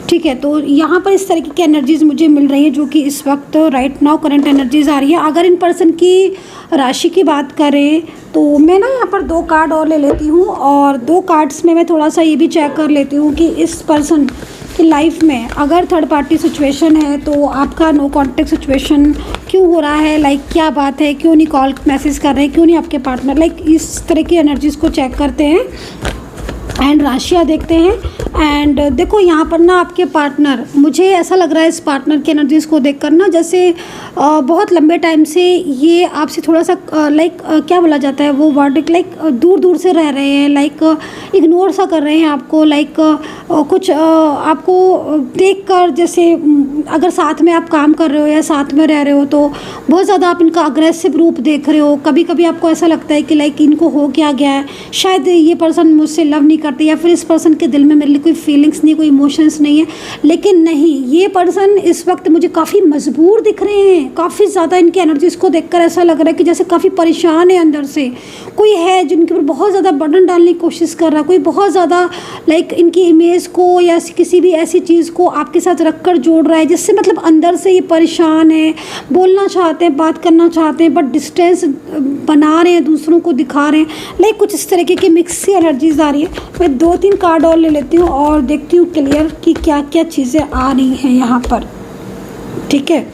ठीक है, तो यहाँ पर इस तरीके की एनर्जीज़ मुझे मिल रही है जो कि इस वक्त राइट नाउ करंट एनर्जीज़ आ रही है। अगर इन पर्सन की राशि की बात करें तो मैं ना यहाँ पर 2 कार्ड और ले लेती हूँ, और 2 कार्ड्स में मैं थोड़ा सा ये भी चेक कर लेती हूँ कि इस पर्सन कि लाइफ में अगर थर्ड पार्टी सिचुएशन है तो आपका नो कॉन्टेक्ट सिचुएशन क्यों हो रहा है, क्या बात है, क्यों नहीं कॉल मैसेज कर रहे हैं, क्यों नहीं आपके पार्टनर, इस तरह की एनर्जीज़ को चेक करते हैं एंड राशियाँ देखते हैं। एंड देखो यहाँ पर ना आपके पार्टनर, मुझे ऐसा लग रहा है इस पार्टनर की एनर्जीज़ को देखकर ना, जैसे बहुत लंबे टाइम से ये आपसे थोड़ा सा क्या बोला जाता है वो वर्ड, दूर दूर से रह रहे हैं, इग्नोर सा कर रहे हैं आपको, कुछ आपको देखकर, जैसे अगर साथ में आप काम कर रहे हो या साथ में रह रहे हो तो बहुत ज़्यादा आप इनका अग्रेसिव रूप देख रहे हो। कभी कभी आपको ऐसा लगता है कि इनको हो क्या गया है, शायद ये पर्सन मुझसे लव नहीं करते, या फिर इस पर्सन के दिल में मेरे लिए कोई फीलिंग्स नहीं, कोई इमोशंस नहीं है। लेकिन नहीं, ये पर्सन इस वक्त मुझे काफ़ी मजबूर दिख रहे हैं। काफ़ी ज़्यादा इनकी एनर्जीज़ को देखकर ऐसा लग रहा है कि जैसे काफ़ी परेशान है अंदर से, कोई है जिनके ऊपर बहुत ज़्यादा बर्डन डालने की कोशिश कर रहा है, कोई बहुत ज़्यादा इनकी इमेज को या किसी भी ऐसी चीज़ को आपके साथ रख कर जोड़ रहा है, जिससे मतलब अंदर से ये परेशान है, बोलना चाहते हैं, बात करना चाहते हैं, बट डिस्टेंस बना रहे हैं, दूसरों को दिखा रहे हैं। कुछ इस तरीके की मिक्स सी एनर्जीज आ रही है। मैं 2-3 कार्ड और ले लेती हूँ और देखती हूँ क्लियर कि क्या क्या चीज़ें आ रही हैं यहाँ पर। ठीक है,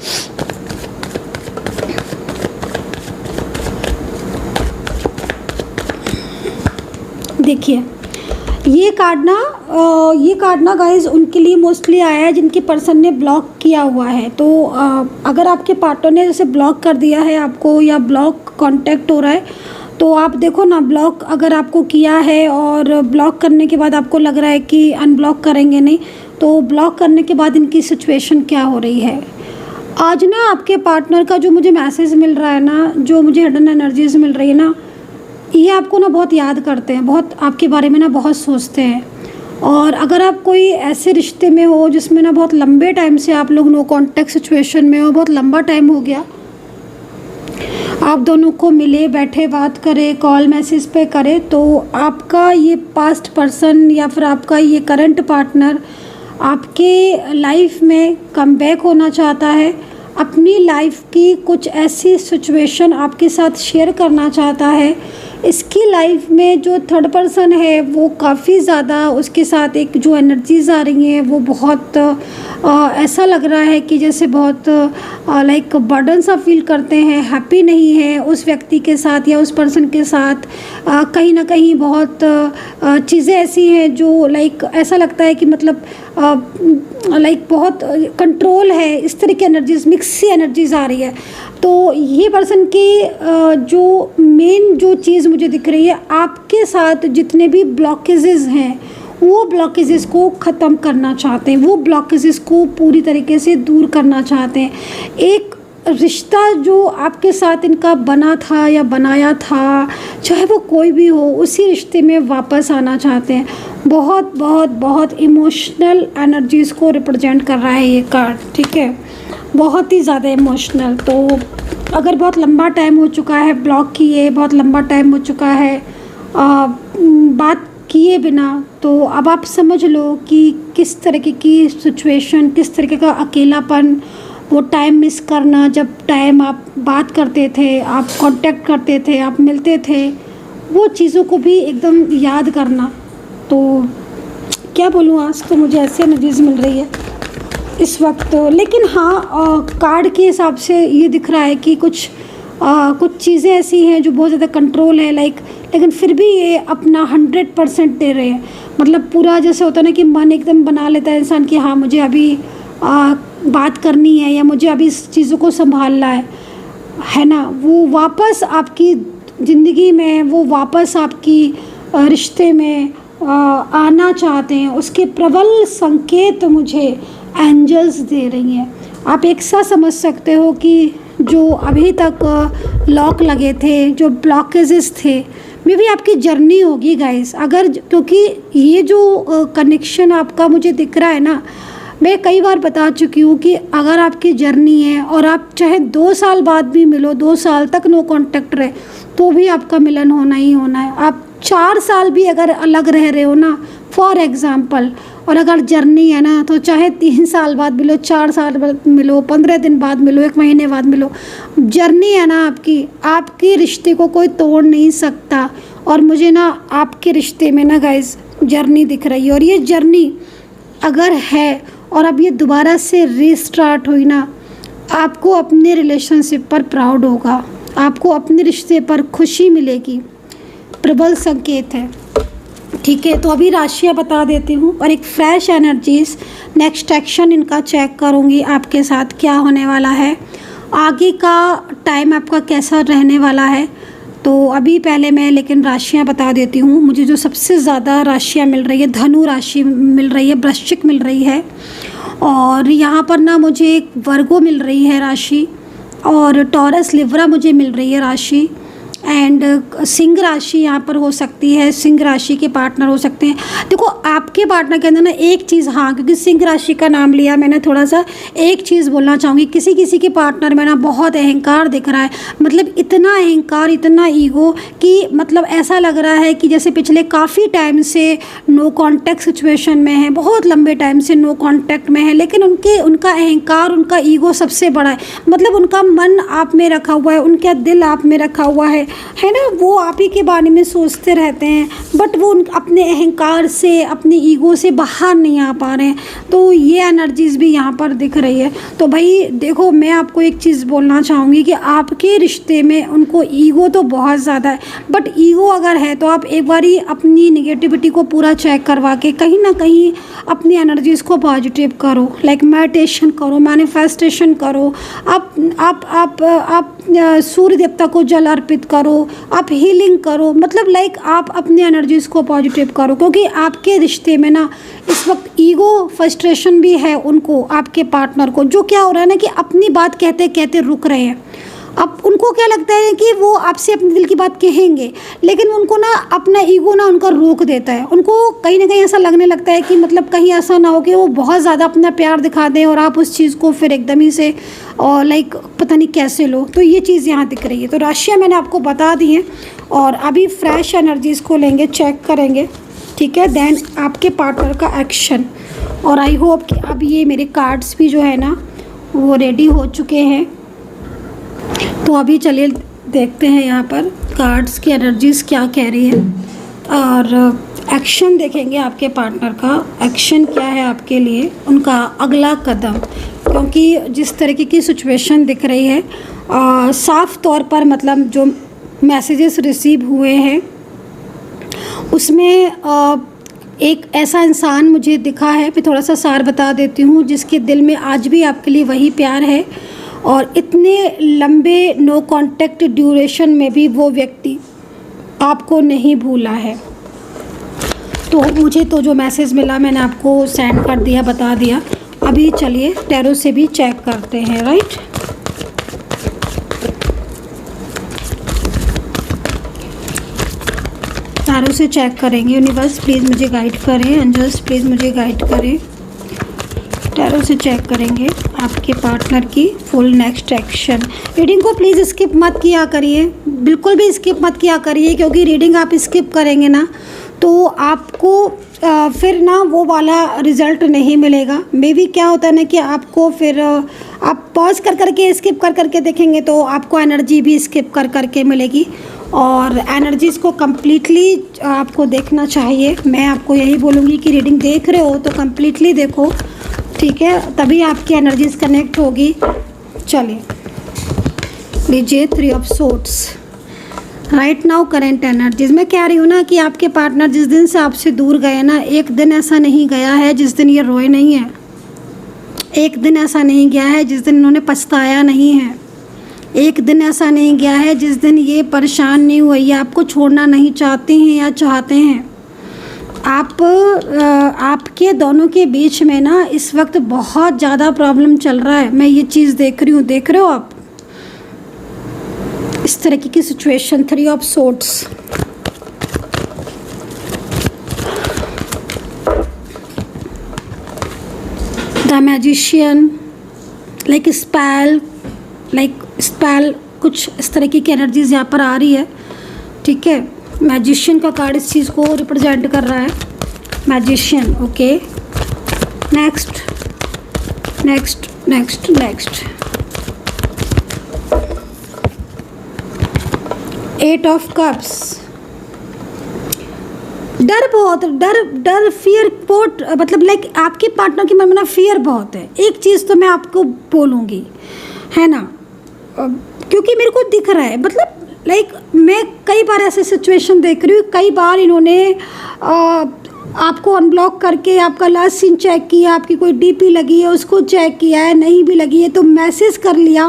देखिए ये कार्ड ना गाइज उनके लिए मोस्टली आया है जिनके पर्सन ने ब्लॉक किया हुआ है। तो अगर आपके पार्टनर ने जैसे ब्लॉक कर दिया है आपको, या ब्लॉक कांटेक्ट हो रहा है, तो आप देखो ना, ब्लॉक अगर आपको किया है और ब्लॉक करने के बाद आपको लग रहा है कि अनब्लॉक करेंगे नहीं, तो ब्लॉक करने के बाद इनकी सिचुएशन क्या हो रही है। आज ना आपके पार्टनर का जो मुझे मैसेज मिल रहा है ना, जो मुझे हिडन एनर्जीज मिल रही है ना, ये आपको ना बहुत याद करते हैं, बहुत आपके बारे में ना बहुत सोचते हैं। और अगर आप कोई ऐसे रिश्ते में हो जिसमें ना बहुत लंबे टाइम से आप लोग नो कॉन्टेक्ट सिचुएशन में हो, बहुत लंबा टाइम हो गया, आप दोनों को मिले बैठे बात करें, कॉल मैसेज पे करें, तो आपका ये पास्ट पर्सन या फिर आपका ये करंट पार्टनर आपके लाइफ में कम बैक होना चाहता है, अपनी लाइफ की कुछ ऐसी सिचुएशन आपके साथ शेयर करना चाहता है। इसकी लाइफ में जो थर्ड पर्सन है वो काफ़ी ज़्यादा, उसके साथ एक जो एनर्जीज आ रही हैं वो बहुत ऐसा लग रहा है कि जैसे बहुत बर्डन सा फील करते हैं, हैप्पी नहीं है उस व्यक्ति के साथ या उस पर्सन के साथ। कहीं ना कहीं बहुत चीज़ें ऐसी हैं जो ऐसा लगता है कि मतलब बहुत कंट्रोल है, इस तरह की एनर्जीज, मिक्स सी एनर्जीज आ रही है। तो ये पर्सन की जो मेन जो चीज़ मुझे दिख रही है, आपके साथ जितने भी ब्लॉकेजेस हैं वो ब्लॉकेजेस को ख़त्म करना चाहते हैं, वो ब्लॉकेजेस को पूरी तरीके से दूर करना चाहते हैं। एक रिश्ता जो आपके साथ इनका बना था या बनाया था, चाहे वो कोई भी हो, उसी रिश्ते में वापस आना चाहते हैं। बहुत बहुत बहुत इमोशनल एनर्जीज़ को रिप्रेजेंट कर रहा है ये कार्ड, ठीक है, बहुत ही ज़्यादा इमोशनल। तो अगर बहुत लंबा टाइम हो चुका है ब्लॉक किए, बहुत लंबा टाइम हो चुका है बात किए बिना, तो अब आप समझ लो कि किस तरीके की सिचुएशन, किस तरीके का अकेलापन, वो टाइम मिस करना, जब टाइम आप बात करते थे, आप कांटेक्ट करते थे, आप मिलते थे, वो चीज़ों को भी एकदम याद करना। तो क्या बोलूँ, आज तो मुझे ऐसे एनर्जीज़ मिल रही है इस वक्त। लेकिन हाँ, कार्ड के हिसाब से ये दिख रहा है कि कुछ चीज़ें ऐसी हैं जो बहुत ज़्यादा कंट्रोल है, लेकिन फिर भी ये अपना 100% दे रहे हैं। मतलब पूरा जैसे होता है ना कि मन एकदम बना लेता है इंसान कि हाँ मुझे अभी बात करनी है या मुझे अभी इस चीज़ों को संभालना है ना। वो वापस आपकी ज़िंदगी में, वो वापस आपकी रिश्ते में आना चाहते हैं। उसके प्रबल संकेत मुझे एंजल्स दे रही हैं। आप एक सा समझ सकते हो कि जो अभी तक लॉक लगे थे, जो ब्लॉकेजेस थे, मे भी आपकी जर्नी होगी गाइस। अगर क्योंकि ये जो कनेक्शन आपका मुझे दिख रहा है ना, मैं कई बार बता चुकी हूँ कि अगर आपकी जर्नी है और आप चाहे 2 साल बाद भी मिलो, 2 साल तक नो कांटेक्ट रहे, तो भी आपका मिलन होना ही होना है। आप 4 साल भी अगर अलग रह रहे हो ना, फॉर एग्ज़ाम्पल, और अगर जर्नी है ना, तो चाहे 3 साल बाद मिलो, 4 साल बाद मिलो, 15 दिन बाद मिलो, 1 महीने बाद मिलो, जर्नी है ना आपकी रिश्ते को कोई तोड़ नहीं सकता। और मुझे ना आपके रिश्ते में ना गाइस जर्नी दिख रही है, और ये जर्नी अगर है और अब ये दोबारा से रीस्टार्ट हुई ना, आपको अपने रिलेशनशिप पर प्राउड होगा, आपको अपने रिश्ते पर खुशी मिलेगी। प्रबल संकेत है, ठीक है। तो अभी राशियाँ बता देती हूँ और एक फ्रेश एनर्जीज, नेक्स्ट एक्शन इनका चेक करूँगी आपके साथ क्या होने वाला है, आगे का टाइम आपका कैसा रहने वाला है। तो अभी पहले मैं लेकिन राशियाँ बता देती हूँ। मुझे जो सबसे ज़्यादा राशियाँ मिल रही है, धनु राशि मिल रही है, वृश्चिक मिल रही है, और यहाँ पर ना मुझे एक वर्गो मिल रही है राशि, और टॉरस लिब्रा मुझे मिल रही है राशि, एंड सिंह राशि यहाँ पर हो सकती है, सिंह राशि के पार्टनर हो सकते हैं। देखो आपके पार्टनर के अंदर ना एक चीज़, हाँ क्योंकि सिंह राशि का नाम लिया मैंने, थोड़ा सा एक चीज़ बोलना चाहूँगी, किसी के पार्टनर में ना बहुत अहंकार दिख रहा है। मतलब इतना अहंकार, इतना ईगो कि मतलब ऐसा लग रहा है कि जैसे पिछले काफ़ी टाइम से नो कॉन्टैक्ट सिचुएशन में है, बहुत लंबे टाइम से नो कॉन्टैक्ट में है, लेकिन उनका अहंकार, उनका ईगो सबसे बड़ा है। मतलब उनका मन आप में रखा हुआ है, उनका दिल आप में रखा हुआ है ना, वो आप ही के बारे में सोचते रहते हैं, बट वो अपने अहंकार से, अपनी ईगो से बाहर नहीं आ पा रहे हैं। तो ये एनर्जीज़ भी यहाँ पर दिख रही है। तो भाई देखो, मैं आपको एक चीज़ बोलना चाहूँगी कि आपके रिश्ते में उनको ईगो तो बहुत ज़्यादा है, बट ईगो अगर है तो आप एक बारी अपनी निगेटिविटी को पूरा चेक करवा के कहीं ना कहीं अपनी एनर्जीज़ को पॉजिटिव करो, लाइक मेडिटेशन करो, मैनिफेस्टेशन करो, आप सूर्य देवता को जल अर्पित करो, आप हीलिंग करो, मतलब लाइक आप अपनी एनर्जीज़ को पॉजिटिव करो। क्योंकि आपके रिश्ते में ना इस वक्त ईगो, फ्रस्ट्रेशन भी है उनको, आपके पार्टनर को, जो क्या हो रहा है ना कि अपनी बात कहते कहते रुक रहे हैं। अब उनको क्या लगता है कि वो आपसे अपने दिल की बात कहेंगे, लेकिन उनको ना अपना ईगो ना उनका रोक देता है। उनको कहीं ना कहीं ऐसा लगने लगता है कि मतलब कहीं ऐसा ना हो कि वो बहुत ज़्यादा अपना प्यार दिखा दें और आप उस चीज़ को फिर एकदम ही से और लाइक पता नहीं कैसे लो। तो ये चीज़ यहाँ दिख रही है। तो राशियाँ मैंने आपको बता दी हैं, और अभी फ्रेश एनर्जीज़ को लेंगे, चेक करेंगे, ठीक है। देन आपके पार्टनर का एक्शन, और आई होप कि अब ये मेरे कार्ड्स भी जो है ना वो रेडी हो चुके हैं। तो अभी चलिए देखते हैं यहाँ पर कार्ड्स की एनर्जीज़ क्या कह रही है, और एक्शन देखेंगे आपके पार्टनर का। एक्शन क्या है आपके लिए, उनका अगला कदम, क्योंकि जिस तरीके की सिचुएशन दिख रही है साफ तौर पर, मतलब जो मैसेजेस रिसीव हुए हैं उसमें एक ऐसा इंसान मुझे दिखा है, मैं थोड़ा सा सार बता देती हूँ, जिसके दिल में आज भी आपके लिए वही प्यार है, और इतने लंबे नो कांटेक्ट ड्यूरेशन में भी वो व्यक्ति आपको नहीं भूला है। तो मुझे तो जो मैसेज मिला मैंने आपको सेंड कर दिया, बता दिया। अभी चलिए टैरो से भी चेक करते हैं, राइट। टैरो से चेक करेंगे। यूनिवर्स प्लीज़ मुझे गाइड करें, एंजल्स प्लीज़ मुझे गाइड करें। टैरो से चेक करेंगे आपके पार्टनर की फुल नेक्स्ट एक्शन। रीडिंग को प्लीज़ स्किप मत किया करिए, बिल्कुल भी स्किप मत किया करिए, क्योंकि रीडिंग आप स्किप करेंगे ना तो आपको फिर ना वो वाला रिज़ल्ट नहीं मिलेगा। मे बी क्या होता है ना कि आपको फिर आप पॉज कर करके स्किप कर करके देखेंगे तो आपको एनर्जी भी स्किप कर करके मिलेगी, और एनर्जीज़ को कम्प्लीटली आपको देखना चाहिए। मैं आपको यही बोलूँगी कि रीडिंग देख रहे हो तो कम्प्लीटली देखो, ठीक है, तभी आपकी एनर्जीज कनेक्ट होगी। चलिए लीजिए 3 of swords. Right now current energies. मैं कह रही हूँ ना कि आपके पार्टनर जिस दिन से आपसे दूर गए ना, एक दिन ऐसा नहीं गया है जिस दिन ये रोए नहीं है, एक दिन ऐसा नहीं गया है जिस दिन इन्होंने पछताया नहीं है, एक दिन ऐसा नहीं गया है जिस दिन ये परेशान नहीं हुए या आपको छोड़ना नहीं चाहते हैं या चाहते हैं। आपके दोनों के बीच में ना इस वक्त बहुत ज़्यादा प्रॉब्लम चल रहा है। मैं ये चीज़ देख रही हूँ, देख रहे हो आप इस तरीके की situation. 3 of swords. The magician, like spell, कुछ इस तरीके की एनर्जीज यहाँ पर आ रही है, ठीक है। मैजिशियन का कार्ड इस चीज़ को रिप्रेजेंट कर रहा है, magician. Okay, next next next next 8 of cups. डर बहुत, डर फियर बहुत, मतलब लाइक आपके पार्टनर के मन में ना फियर बहुत है। एक चीज़ तो मैं आपको बोलूँगी, है ना, क्योंकि मेरे को दिख रहा है, मतलब लाइक मैं कई बार ऐसे सिचुएशन देख रही हूँ, कई बार इन्होंने आपको अनब्लॉक करके आपका लास्ट सीन चेक किया, आपकी कोई डीपी लगी है उसको चेक किया है, नहीं भी लगी है तो मैसेज कर लिया।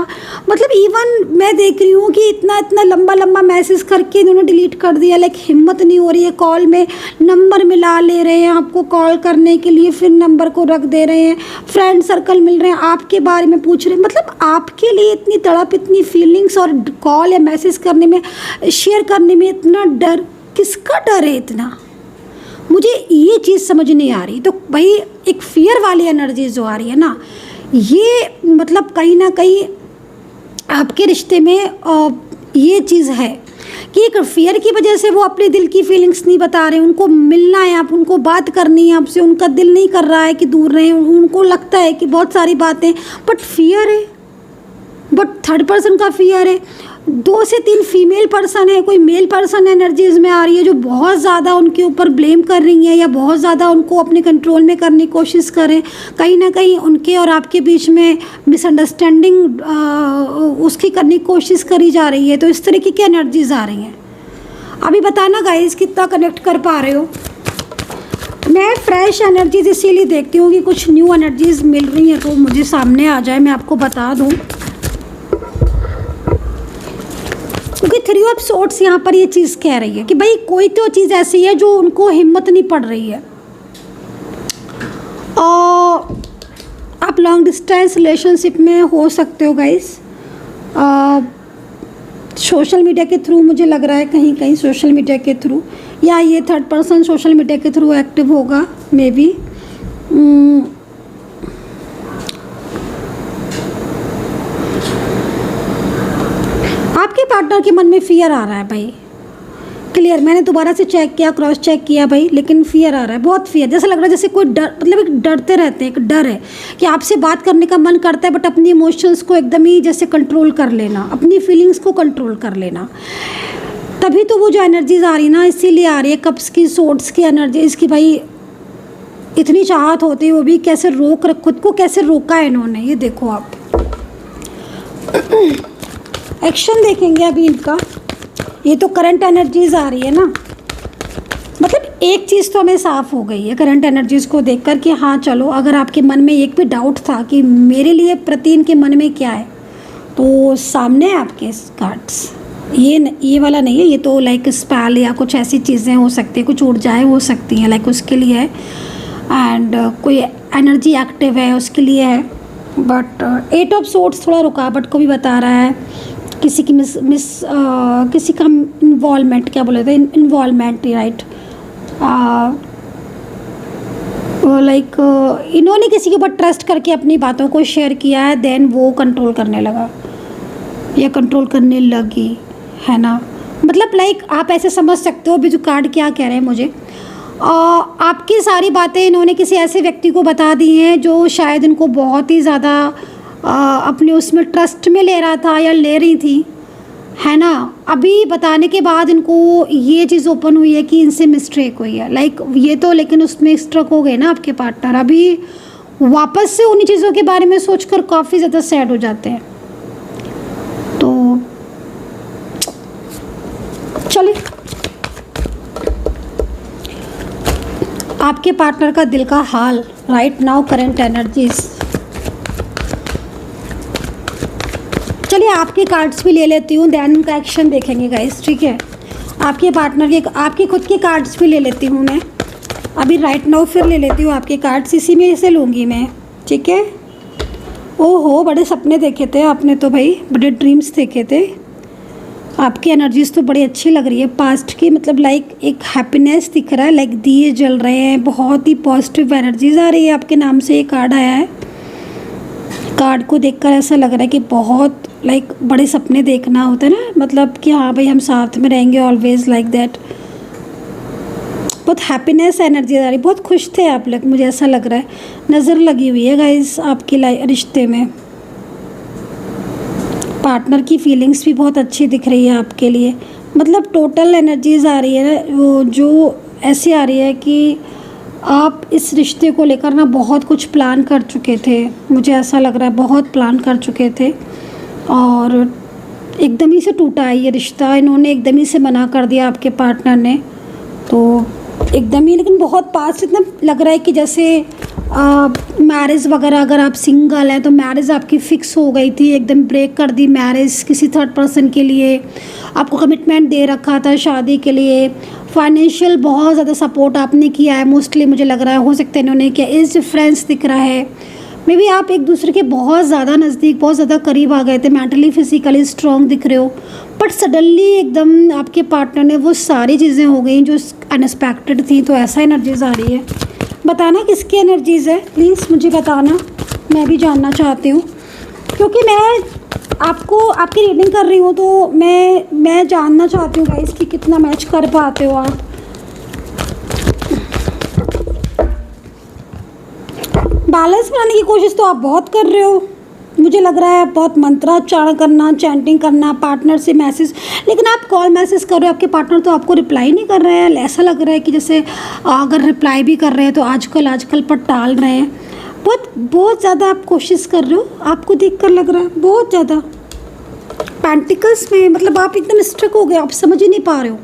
मतलब इवन मैं देख रही हूँ कि इतना इतना लंबा लंबा मैसेज करके इन्होंने डिलीट कर दिया। लाइक हिम्मत नहीं हो रही है, कॉल में नंबर मिला ले रहे हैं आपको कॉल करने के लिए, फिर नंबर को रख दे रहे हैं, फ्रेंड सर्कल मिल रहे हैं, आपके बारे में पूछ रहे हैं। मतलब आपके लिए इतनी तड़प, इतनी फीलिंग्स, और कॉल या मैसेज करने में, शेयर करने में इतना डर, किसका डर है इतना, मुझे ये चीज़ समझ नहीं आ रही। तो भाई एक फियर वाली एनर्जी जो आ रही है ना, ये मतलब कहीं ना कहीं आपके रिश्ते में ये चीज़ है कि एक फियर की वजह से वो अपने दिल की फीलिंग्स नहीं बता रहे। उनको मिलना है, आप उनको बात करनी है आपसे, उनका दिल नहीं कर रहा है कि दूर रहें, उनको लगता है कि बहुत सारी बातें, बट फियर है, बट थर्ड पर्सन का फियर है। 2 से 3 फीमेल पर्सन है, कोई मेल पर्सन एनर्जीज में आ रही है जो बहुत ज़्यादा उनके ऊपर ब्लेम कर रही है या बहुत ज़्यादा उनको अपने कंट्रोल में करने की कोशिश करें। कहीं ना कहीं उनके और आपके बीच में मिसअंडरस्टैंडिंग उसकी करने की कोशिश करी जा रही है। तो इस तरीके की एनर्जीज आ रही हैं। अभी बताना गाइस कितना कनेक्ट कर पा रहे हो। मैं फ्रेश एनर्जीज इसीलिए देखती हूँ कि कुछ न्यू एनर्जीज मिल रही हैं तो मुझे सामने आ जाए, मैं आपको बता दूँ। क्योंकि 3 ऑफ सोर्ड्स यहाँ पर ये चीज़ कह रही है कि भाई कोई तो चीज़ ऐसी है जो उनको हिम्मत नहीं पड़ रही है। और आप लॉन्ग डिस्टेंस रिलेशनशिप में हो सकते हो गाइस, सोशल मीडिया के थ्रू, मुझे लग रहा है कहीं कहीं सोशल मीडिया के थ्रू, या ये थर्ड पर्सन सोशल मीडिया के थ्रू एक्टिव होगा मे बी। आपके पार्टनर के मन में फियर आ रहा है भाई, क्लियर। मैंने दोबारा से चेक किया, क्रॉस चेक किया भाई, लेकिन फियर आ रहा है, बहुत फियर। जैसा लग रहा है जैसे कोई डर, मतलब एक डरते रहते हैं, एक डर है कि आपसे बात करने का मन करता है बट अपनी इमोशंस को एकदम ही जैसे कंट्रोल कर लेना, अपनी फीलिंग्स को कंट्रोल कर लेना। तभी तो वो जो एनर्जीज आ रही ना, इसीलिए आ रही है कप्स की, सोर्ड्स की एनर्जी, इसकी भाई इतनी चाहत होती है, वो भी कैसे रोक, खुद को कैसे रोका है इन्होंने, ये देखो आप। एक्शन देखेंगे अभी इनका। ये तो करंट एनर्जीज आ रही है ना, मतलब एक चीज़ तो हमें साफ़ हो गई है करंट एनर्जीज़ को देखकर कि हाँ चलो, अगर आपके मन में एक भी डाउट था कि मेरे लिए प्रतीन के मन में क्या है, तो सामने है आपके कार्ड्स। ये वाला नहीं है, ये तो लाइक स्पेल या कुछ ऐसी चीज़ें हो सकती है, कुछ ऊर्जाएं हो सकती हैं, लाइक उसके लिए है। एंड कोई एनर्जी एक्टिव है उसके लिए है। बट 8 ऑफ सोर्ड्स थोड़ा रुकावट को भी बता रहा है, किसी की किसी का इन्वॉल्वमेंट, क्या बोले थे, इन्वॉल्वमेंट, राइट। लाइक इन्होंने किसी के ऊपर ट्रस्ट करके अपनी बातों को शेयर किया है, देन वो कंट्रोल करने लगा या कंट्रोल करने लगी, है ना। मतलब लाइक आप ऐसे समझ सकते हो, अभी जो कार्ड क्या कह रहे हैं मुझे, आपकी सारी बातें इन्होंने किसी ऐसे व्यक्ति को बता दी हैं जो शायद इनको बहुत ही ज़्यादा अपने उसमें ट्रस्ट में ले रहा था या ले रही थी, है ना। अभी बताने के बाद इनको ये चीज़ ओपन हुई है कि इनसे मिस्टेक हुई है, लाइक ये तो, लेकिन उसमें स्ट्रक हो गए ना आपके पार्टनर। अभी वापस से उन्हीं चीज़ों के बारे में सोचकर काफ़ी ज़्यादा सैड हो जाते हैं। तो चलिए, आपके पार्टनर का दिल का हाल राइट नाउ, करंट एनर्जीज। चलिए आपके कार्ड्स भी ले लेती हूँ, देन उनका एक्शन देखेंगे गाइस, ठीक है। आपके पार्टनर के, आपके खुद के कार्ड्स भी ले लेती हूँ मैं अभी राइट नाउ, फिर ले लेती हूँ आपके कार्ड्स, इसी में से लूँगी मैं, ठीक है। ओहो, बड़े सपने देखे थे आपने तो भाई, बड़े ड्रीम्स देखे थे। आपकी एनर्जीज तो बड़ी अच्छी लग रही है पास्ट की, मतलब लाइक एक हैप्पीनेस दिख रहा है, लाइक दिए जल रहे हैं, बहुत ही पॉजिटिव एनर्जीज आ रही है। आपके नाम से ये कार्ड आया है, कार्ड को देखकर ऐसा लग रहा है कि बहुत लाइक बड़े सपने देखना होता है ना, मतलब कि हाँ भाई हम साथ में रहेंगे ऑलवेज, लाइक दैट। बहुत हैप्पीनेस एनर्जी आ रही, बहुत खुश थे आप लोग, मुझे ऐसा लग रहा है। नज़र लगी हुई है गाइस आपकी रिश्ते में, पार्टनर की फीलिंग्स भी बहुत अच्छी दिख रही है आपके लिए। मतलब टोटल एनर्जीज आ रही है ना, वो जो ऐसी आ रही है कि आप इस रिश्ते को लेकर ना बहुत कुछ प्लान कर चुके थे, मुझे ऐसा लग रहा है बहुत प्लान कर चुके थे, और एकदम ही से टूटा है ये रिश्ता। इन्होंने एकदम ही से मना कर दिया आपके पार्टनर ने, तो एकदम ही, लेकिन बहुत पास इतना लग रहा है कि जैसे मैरिज वगैरह, अगर आप सिंगल हैं तो मैरिज आपकी फ़िक्स हो गई थी, एकदम ब्रेक कर दी मैरिज किसी थर्ड पर्सन के लिए, आपको कमिटमेंट दे रखा था शादी के लिए। फाइनेंशियल बहुत ज़्यादा सपोर्ट आपने किया है मोस्टली, मुझे लग रहा है, हो सकता है इन्होंने किया। एज डिफरेंस दिख रहा है, मे बी आप एक दूसरे के बहुत ज़्यादा नज़दीक, बहुत ज़्यादा करीब आ गए थे, मेंटली फिजिकली स्ट्रॉन्ग दिख रहे हो, बट सडनली एकदम आपके पार्टनर ने वो सारी चीज़ें हो गई जो अनएक्सपेक्टेड थी। तो ऐसा एनर्जीज आ रही है, बताना किसकी एनर्जीज है, प्लीज़ मुझे बताना, मैं भी जानना चाहती हूँ, क्योंकि मैं आपको आपकी रीडिंग कर रही हूँ तो मैं जानना चाहती हूँ गाइस कि कितना मैच कर पाते हो आप। बैलेंस बनाने की कोशिश तो आप बहुत कर रहे हो, मुझे लग रहा है बहुत मंत्रोच्चारण करना, चैंटिंग करना, पार्टनर से मैसेज, लेकिन आप कॉल मैसेज कर रहे हो, आपके पार्टनर तो आपको रिप्लाई नहीं कर रहे हैं। ऐसा लग रहा है कि जैसे अगर रिप्लाई भी कर रहे हैं तो आजकल पर टाल रहे हैं। बहुत ज़्यादा आप कोशिश कर रहे हो, आपको देखकर लग रहा है बहुत ज़्यादा। पेंटिकल्स में मतलब आप एकदम स्ट्रक हो गए, आप समझ ही नहीं पा रहे हो,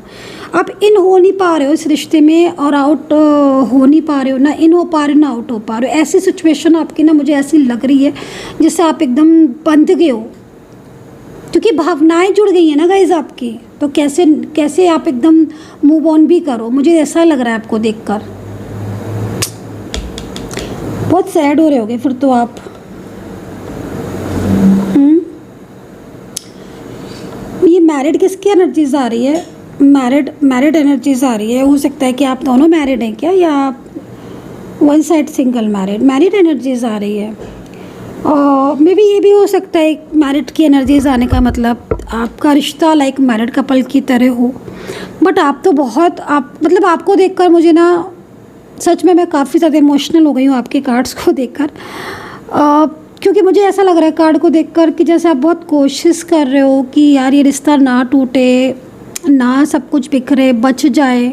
आप इन हो नहीं पा रहे हो इस रिश्ते में, और आउट हो नहीं पा रहे हो, ना इन हो पा रहे हो ना आउट हो पा रहे हो। ऐसी सिचुएशन आपकी ना मुझे ऐसी लग रही है जैसे आप एकदम बंध गए हो, क्योंकि भावनाएं जुड़ गई हैं ना गाइज आपकी, तो कैसे आप एकदम मूव ऑन भी करो, मुझे ऐसा लग रहा है आपको देखकर। बहुत सैड हो रहे होगे फिर तो आप। ये मैरिड किसकी एनर्जीज आ रही है, मैरिड एनर्जीज आ रही है। हो सकता है कि आप दोनों मैरिड हैं क्या, या आप one side single married energies आ रही है। और मे बी ये भी हो सकता है मैरिड की एनर्जीज आने का मतलब आपका रिश्ता लाइक मैरिड कपल की तरह हो। बट आप तो बहुत, आप मतलब आपको देखकर मुझे ना सच में मैं काफ़ी ज़्यादा इमोशनल हो गई हूँ आपके कार्ड्स को देखकर, क्योंकि मुझे ऐसा लग रहा है कार्ड को देखकर कि जैसे आप बहुत कोशिश कर रहे हो कि यार ये रिश्ता ना टूटे, ना सब कुछ बिखरे, बच जाए।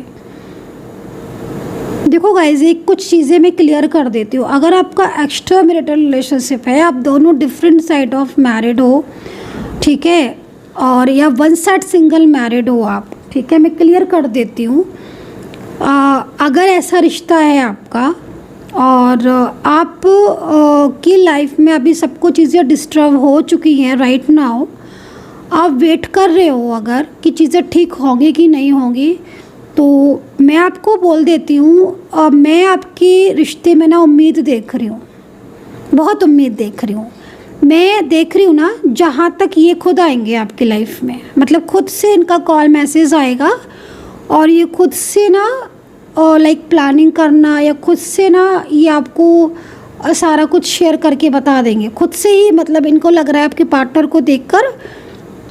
देखो गाइज, एक कुछ चीज़ें मैं क्लियर कर देती हूँ। अगर आपका एक्स्ट्रा मैरिटल रिलेशनशिप है, आप दोनों डिफरेंट साइड ऑफ मैरिड हो, ठीक है, और या वन साइड सिंगल मैरिड हो आप, ठीक है, मैं क्लियर कर देती हूँ। अगर ऐसा रिश्ता है आपका और आप की लाइफ में अभी सबको चीज़ें डिस्टर्ब हो चुकी हैं राइट नाउ, आप वेट कर रहे हो अगर कि चीज़ें ठीक होंगी कि नहीं होंगी, तो मैं आपको बोल देती हूँ, मैं आपके रिश्ते में ना उम्मीद देख रही हूँ, बहुत उम्मीद देख रही हूँ। मैं देख रही हूँ ना, जहाँ तक ये खुद आएंगे आपकी लाइफ में, मतलब खुद से इनका कॉल मैसेज आएगा और ये खुद से ना लाइक प्लानिंग करना, या खुद से ना ये आपको सारा कुछ शेयर करके बता देंगे खुद से ही। मतलब इनको लग रहा है आपके पार्टनर को देखकर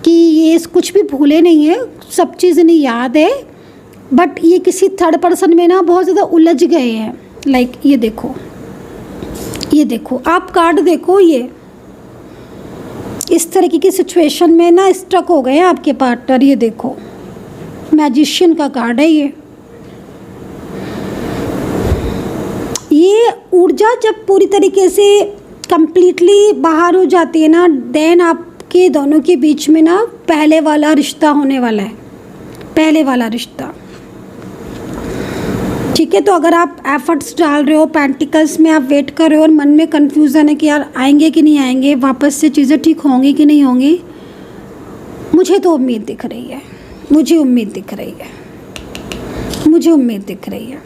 कि ये कुछ भी भूले नहीं है, सब चीज़ इन्हें याद है, बट ये किसी थर्ड पर्सन में ना बहुत ज़्यादा उलझ गए हैं। लाइक ये देखो, ये देखो, आप कार्ड देखो, ये इस तरीके की सिचुएशन में ना स्ट्रक हो गए हैं आपके पार्टनर। ये देखो, मैजिशियन का कार्ड है ये ऊर्जा जब पूरी तरीके से कंप्लीटली बाहर हो जाती है ना, देन आपके दोनों के बीच में ना पहले वाला रिश्ता होने वाला है, पहले वाला रिश्ता। ठीक है, तो अगर आप एफर्ट्स डाल रहे हो, पेंटिकल्स में आप वेट कर रहे हो और मन में कंफ्यूजन है कि यार आएंगे कि नहीं आएंगे, वापस से चीज़ें ठीक होंगी कि नहीं होंगी, मुझे तो उम्मीद दिख रही है, मुझे उम्मीद दिख रही है, मुझे उम्मीद दिख रही है।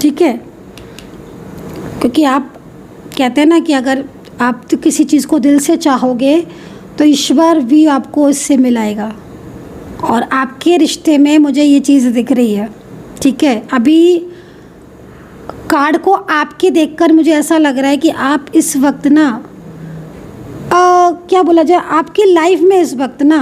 ठीक है, क्योंकि आप कहते हैं ना कि अगर आप तो किसी चीज़ को दिल से चाहोगे तो ईश्वर भी आपको इससे मिलाएगा, और आपके रिश्ते में मुझे ये चीज़ दिख रही है। ठीक है, अभी कार्ड को आपके देखकर मुझे ऐसा लग रहा है कि आप इस वक्त ना क्या बोला जाए, आपकी लाइफ में इस वक्त ना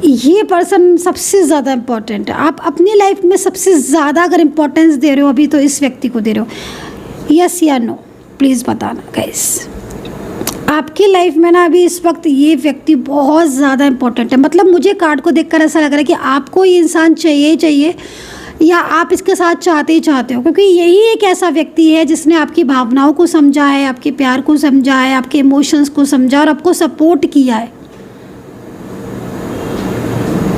ये पर्सन सबसे ज़्यादा इम्पोर्टेंट है। आप अपनी लाइफ में सबसे ज़्यादा अगर इम्पोर्टेंस दे रहे हो अभी, तो इस व्यक्ति को दे रहे हो। यस या नो प्लीज़ बताना गाइस। आपकी लाइफ में ना अभी इस वक्त ये व्यक्ति बहुत ज़्यादा इम्पोर्टेंट है। मतलब मुझे कार्ड को देखकर ऐसा लग रहा है कि आपको ये इंसान चाहिए ही चाहिए, या आप इसके साथ चाहते ही चाहते हो, क्योंकि यही एक ऐसा व्यक्ति है जिसने आपकी भावनाओं को समझा है, आपके प्यार को समझा है, आपके इमोशंस को समझा और आपको सपोर्ट किया है,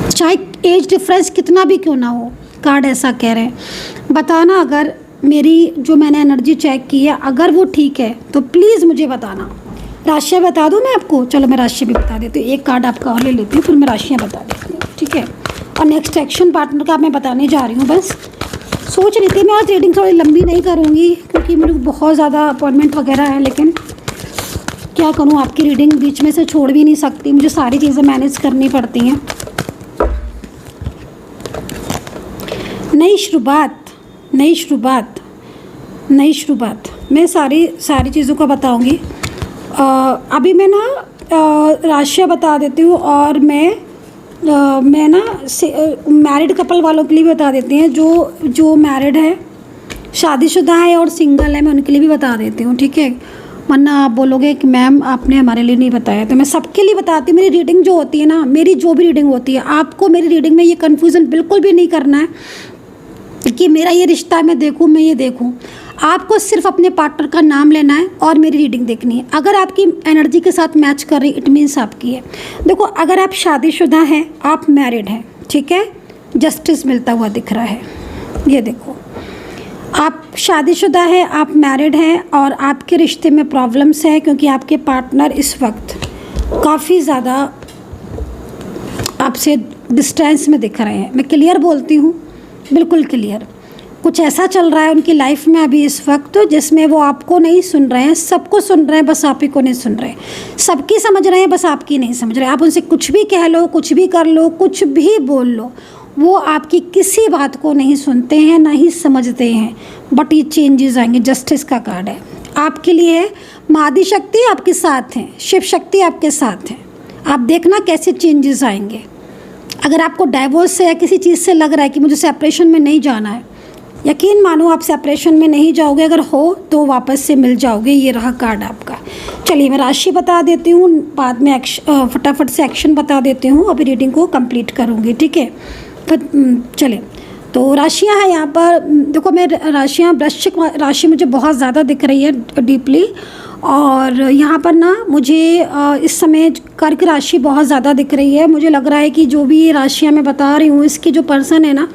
चाहे एज डिफरेंस कितना भी क्यों ना हो। कार्ड ऐसा कह रहे हैं। बताना अगर मेरी जो मैंने एनर्जी चेक की है अगर वो ठीक है तो प्लीज़ मुझे बताना। राशियाँ बता दूँ मैं आपको? चलो मैं राशियाँ भी बता देती हूँ, एक कार्ड आपका और ले लेती हूँ, फिर मैं राशियाँ बता देती हूँ। ठीक है, और नेक्स्ट एक्शन पार्टनर का मैं बताने जा रही हूँ। बस सोच रही थी मैं आज रीडिंग थोड़ी लंबी नहीं करूँगी क्योंकि मुझे बहुत ज़्यादा अपॉइंटमेंट वगैरह है, लेकिन क्या करूँ, आपकी रीडिंग बीच में से छोड़ भी नहीं सकती, मुझे सारी चीज़ें मैनेज करनी पड़ती हैं। नई शुरुआत, नई शुरुआत, नई शुरुआत, मैं सारी चीज़ों का बताऊँगी। अभी मैं ना राशियाँ बता देती हूँ, और मैं ना मैरिड कपल वालों के लिए भी बता देती हैं, जो मैरिड है, शादीशुदा है और सिंगल है, मैं उनके लिए भी बता देती हूँ। ठीक है, वरना आप बोलोगे कि मैम आपने हमारे लिए नहीं बताया, तो मैं सबके लिए बताती हूँ। मेरी रीडिंग जो होती है ना, मेरी जो भी रीडिंग होती है, आपको मेरी रीडिंग में ये कन्फ्यूज़न बिल्कुल भी नहीं करना है कि मेरा ये रिश्ता मैं देखूँ, मैं ये देखूँ। आपको सिर्फ अपने पार्टनर का नाम लेना है और मेरी रीडिंग देखनी है। अगर आपकी एनर्जी के साथ मैच कर रही, इट मीन्स आपकी है। देखो, अगर आप शादीशुदा हैं, आप मैरिड हैं, ठीक है, जस्टिस मिलता हुआ दिख रहा है। ये देखो, आप शादीशुदा है, आप मैरिड हैं और आपके रिश्ते में प्रॉब्लम्स है क्योंकि आपके पार्टनर इस वक्त काफ़ी ज़्यादा आपसे डिस्टेंस में दिख रहे हैं। मैं क्लियर बोलती हूँ, बिल्कुल क्लियर। कुछ ऐसा चल रहा है उनकी लाइफ में अभी इस वक्त जिसमें वो आपको नहीं सुन रहे हैं, सबको सुन रहे हैं, बस आप ही को नहीं सुन रहे। सबकी समझ रहे हैं, बस आपकी नहीं समझ रहे। आप उनसे कुछ भी कह लो, कुछ भी कर लो, कुछ भी बोल लो, वो आपकी किसी बात को नहीं सुनते हैं, ना ही समझते हैं। बट ये चेंजेस आएंगे। जस्टिस का कार्ड है आपके लिए है। मादी शक्ति आपके साथ है, शिव शक्ति आपके साथ है। आप देखना कैसे चेंजेस आएंगे। अगर आपको डाइवोर्स से या किसी चीज़ से लग रहा है कि मुझे सेपरेशन में नहीं जाना है, यकीन मानो आप सेपरेशन में नहीं जाओगे। अगर हो तो वापस से मिल जाओगे। ये रहा कार्ड आपका। चलिए मैं राशि बता देती हूँ, बाद में फटाफट से एक्शन बता देती हूँ, अभी रीडिंग को कंप्लीट करूँगी। ठीक है, चलिए तो राशियाँ हैं यहाँ पर। देखो, मैं राशियाँ, वृश्चिक राशि मुझे बहुत ज़्यादा दिख रही है डीपली, और यहाँ पर ना मुझे इस समय कर्क राशि बहुत ज़्यादा दिख रही है। मुझे लग रहा है कि जो भी ये राशियाँ मैं बता रही हूँ, इसके जो पर्सन है ना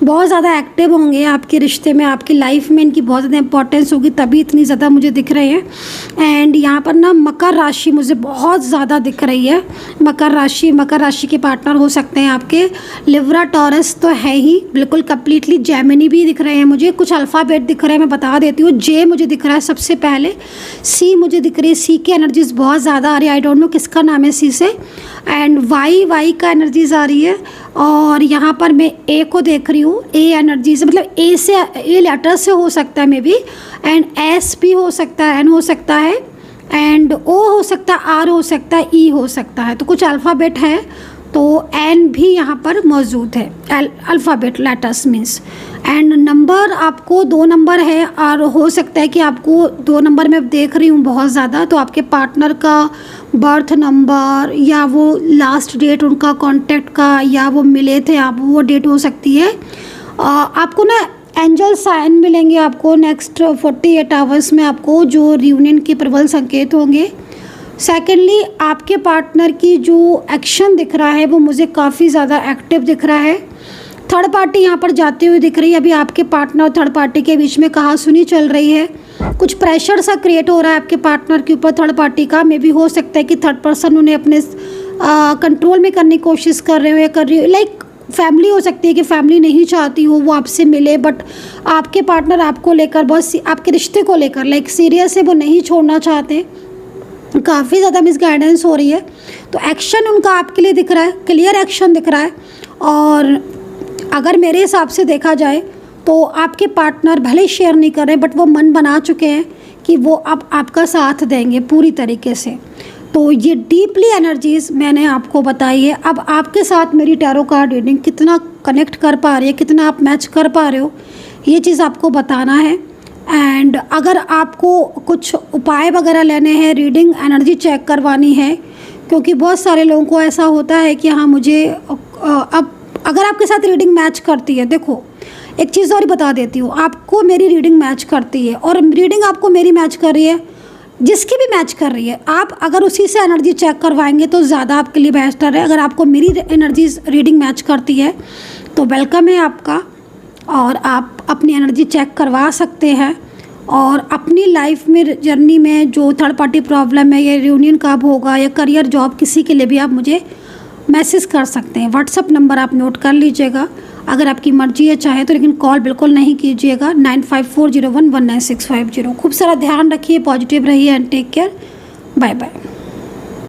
बहुत ज़्यादा एक्टिव होंगे आपके रिश्ते में, आपकी लाइफ में इनकी बहुत ज़्यादा इंपॉर्टेंस होगी, तभी इतनी ज़्यादा मुझे दिख रहे हैं। एंड यहाँ पर ना मकर राशि मुझे बहुत ज़्यादा दिख रही है। मकर राशि के पार्टनर हो सकते हैं आपके लिब्रा, टॉरस तो है ही बिल्कुल कंप्लीटली, जेमिनी भी दिख रहे हैं मुझे, कुछ अल्फ़ाबेट दिख रहे हैं, मैं बता देती हूँ। जे मुझे दिख रहा है सबसे पहले, सी मुझे दिख रही है, सी की एनर्जीज बहुत ज़्यादा आ रही है, आई डोंट नो किसका नाम है सी से। एंड वाई का एनर्जीज आ रही है। और यहाँ पर मैं ए को देख रही हूँ, ए एनर्जी से, मतलब ए से, ए लेटर से हो सकता है मे बी, एंड एस भी हो सकता है, एन हो सकता है, एंड ओ हो सकता है, आर हो सकता है, ई हो सकता है। तो कुछ अल्फ़ाबेट है, तो एन भी यहाँ पर मौजूद है, alphabet letters means. And number आपको 2 नंबर है, और हो सकता है कि आपको 2 नंबर में देख रही हूँ बहुत ज़्यादा, तो आपके पार्टनर का बर्थ नंबर या वो लास्ट डेट उनका कांटेक्ट का, या वो मिले थे आप, वो डेट हो सकती है। आपको ना एंजल साइन मिलेंगे आपको नेक्स्ट 48 आवर्स में, आपको जो रियूनियन के प्रबल संकेत होंगे। सेकेंडली आपके पार्टनर की जो एक्शन दिख रहा है वो मुझे काफ़ी ज़्यादा एक्टिव दिख रहा है। थर्ड पार्टी यहाँ पर जाती हुई दिख रही है। अभी आपके पार्टनर और थर्ड पार्टी के बीच में कहासुनी चल रही है, कुछ प्रेशर सा क्रिएट हो रहा है आपके पार्टनर के ऊपर थर्ड पार्टी का। मे भी हो सकता है कि थर्ड पर्सन उन्हें अपने कंट्रोल में करने की कोशिश कर रहे हो या कर रही हो। लाइक फैमिली हो सकती है कि फैमिली नहीं चाहती हो वो आपसे मिले, बट आपके पार्टनर आपको लेकर बहुत, आपके रिश्ते को लेकर लाइक सीरियस है, वो नहीं छोड़ना चाहते। काफ़ी ज़्यादा मिसगाइडेंस हो रही है, तो एक्शन उनका आपके लिए दिख रहा है, क्लियर एक्शन दिख रहा है। और अगर मेरे हिसाब से देखा जाए तो आपके पार्टनर भले शेयर नहीं कर रहे, बट वो मन बना चुके हैं कि वो अब आपका साथ देंगे पूरी तरीके से। तो ये डीपली एनर्जीज़ मैंने आपको बताई है। अब आपके साथ मेरी टैरो कार्ड रीडिंग कितना कनेक्ट कर पा रही है, कितना आप मैच कर पा रहे हो, ये चीज़ आपको बताना है। एंड अगर आपको कुछ उपाय वगैरह लेने हैं, रीडिंग एनर्जी चेक करवानी है, क्योंकि बहुत सारे लोगों को ऐसा होता है कि हाँ मुझे अब अगर आपके साथ रीडिंग मैच करती है, देखो एक चीज़ और बता देती हूँ, आपको मेरी रीडिंग मैच करती है और रीडिंग आपको मेरी मैच कर रही है, जिसकी भी मैच कर रही है, आप अगर उसी से एनर्जी चेक करवाएंगे तो ज़्यादा आपके लिए बेहतर है। अगर आपको मेरी एनर्जी रीडिंग मैच करती है तो वेलकम है आपका, और आप अपनी एनर्जी चेक करवा सकते हैं। और अपनी लाइफ में जर्नी में जो थर्ड पार्टी प्रॉब्लम है, या रियूनियन कब होगा, या करियर जॉब, किसी के लिए भी आप मुझे मैसेज कर सकते हैं। व्हाट्सअप नंबर आप नोट कर लीजिएगा, अगर आपकी मर्जी है चाहे तो, लेकिन कॉल बिल्कुल नहीं कीजिएगा। 9540119650। खूब सारा ध्यान रखिए, पॉजिटिव रहिए and take care. Bye bye.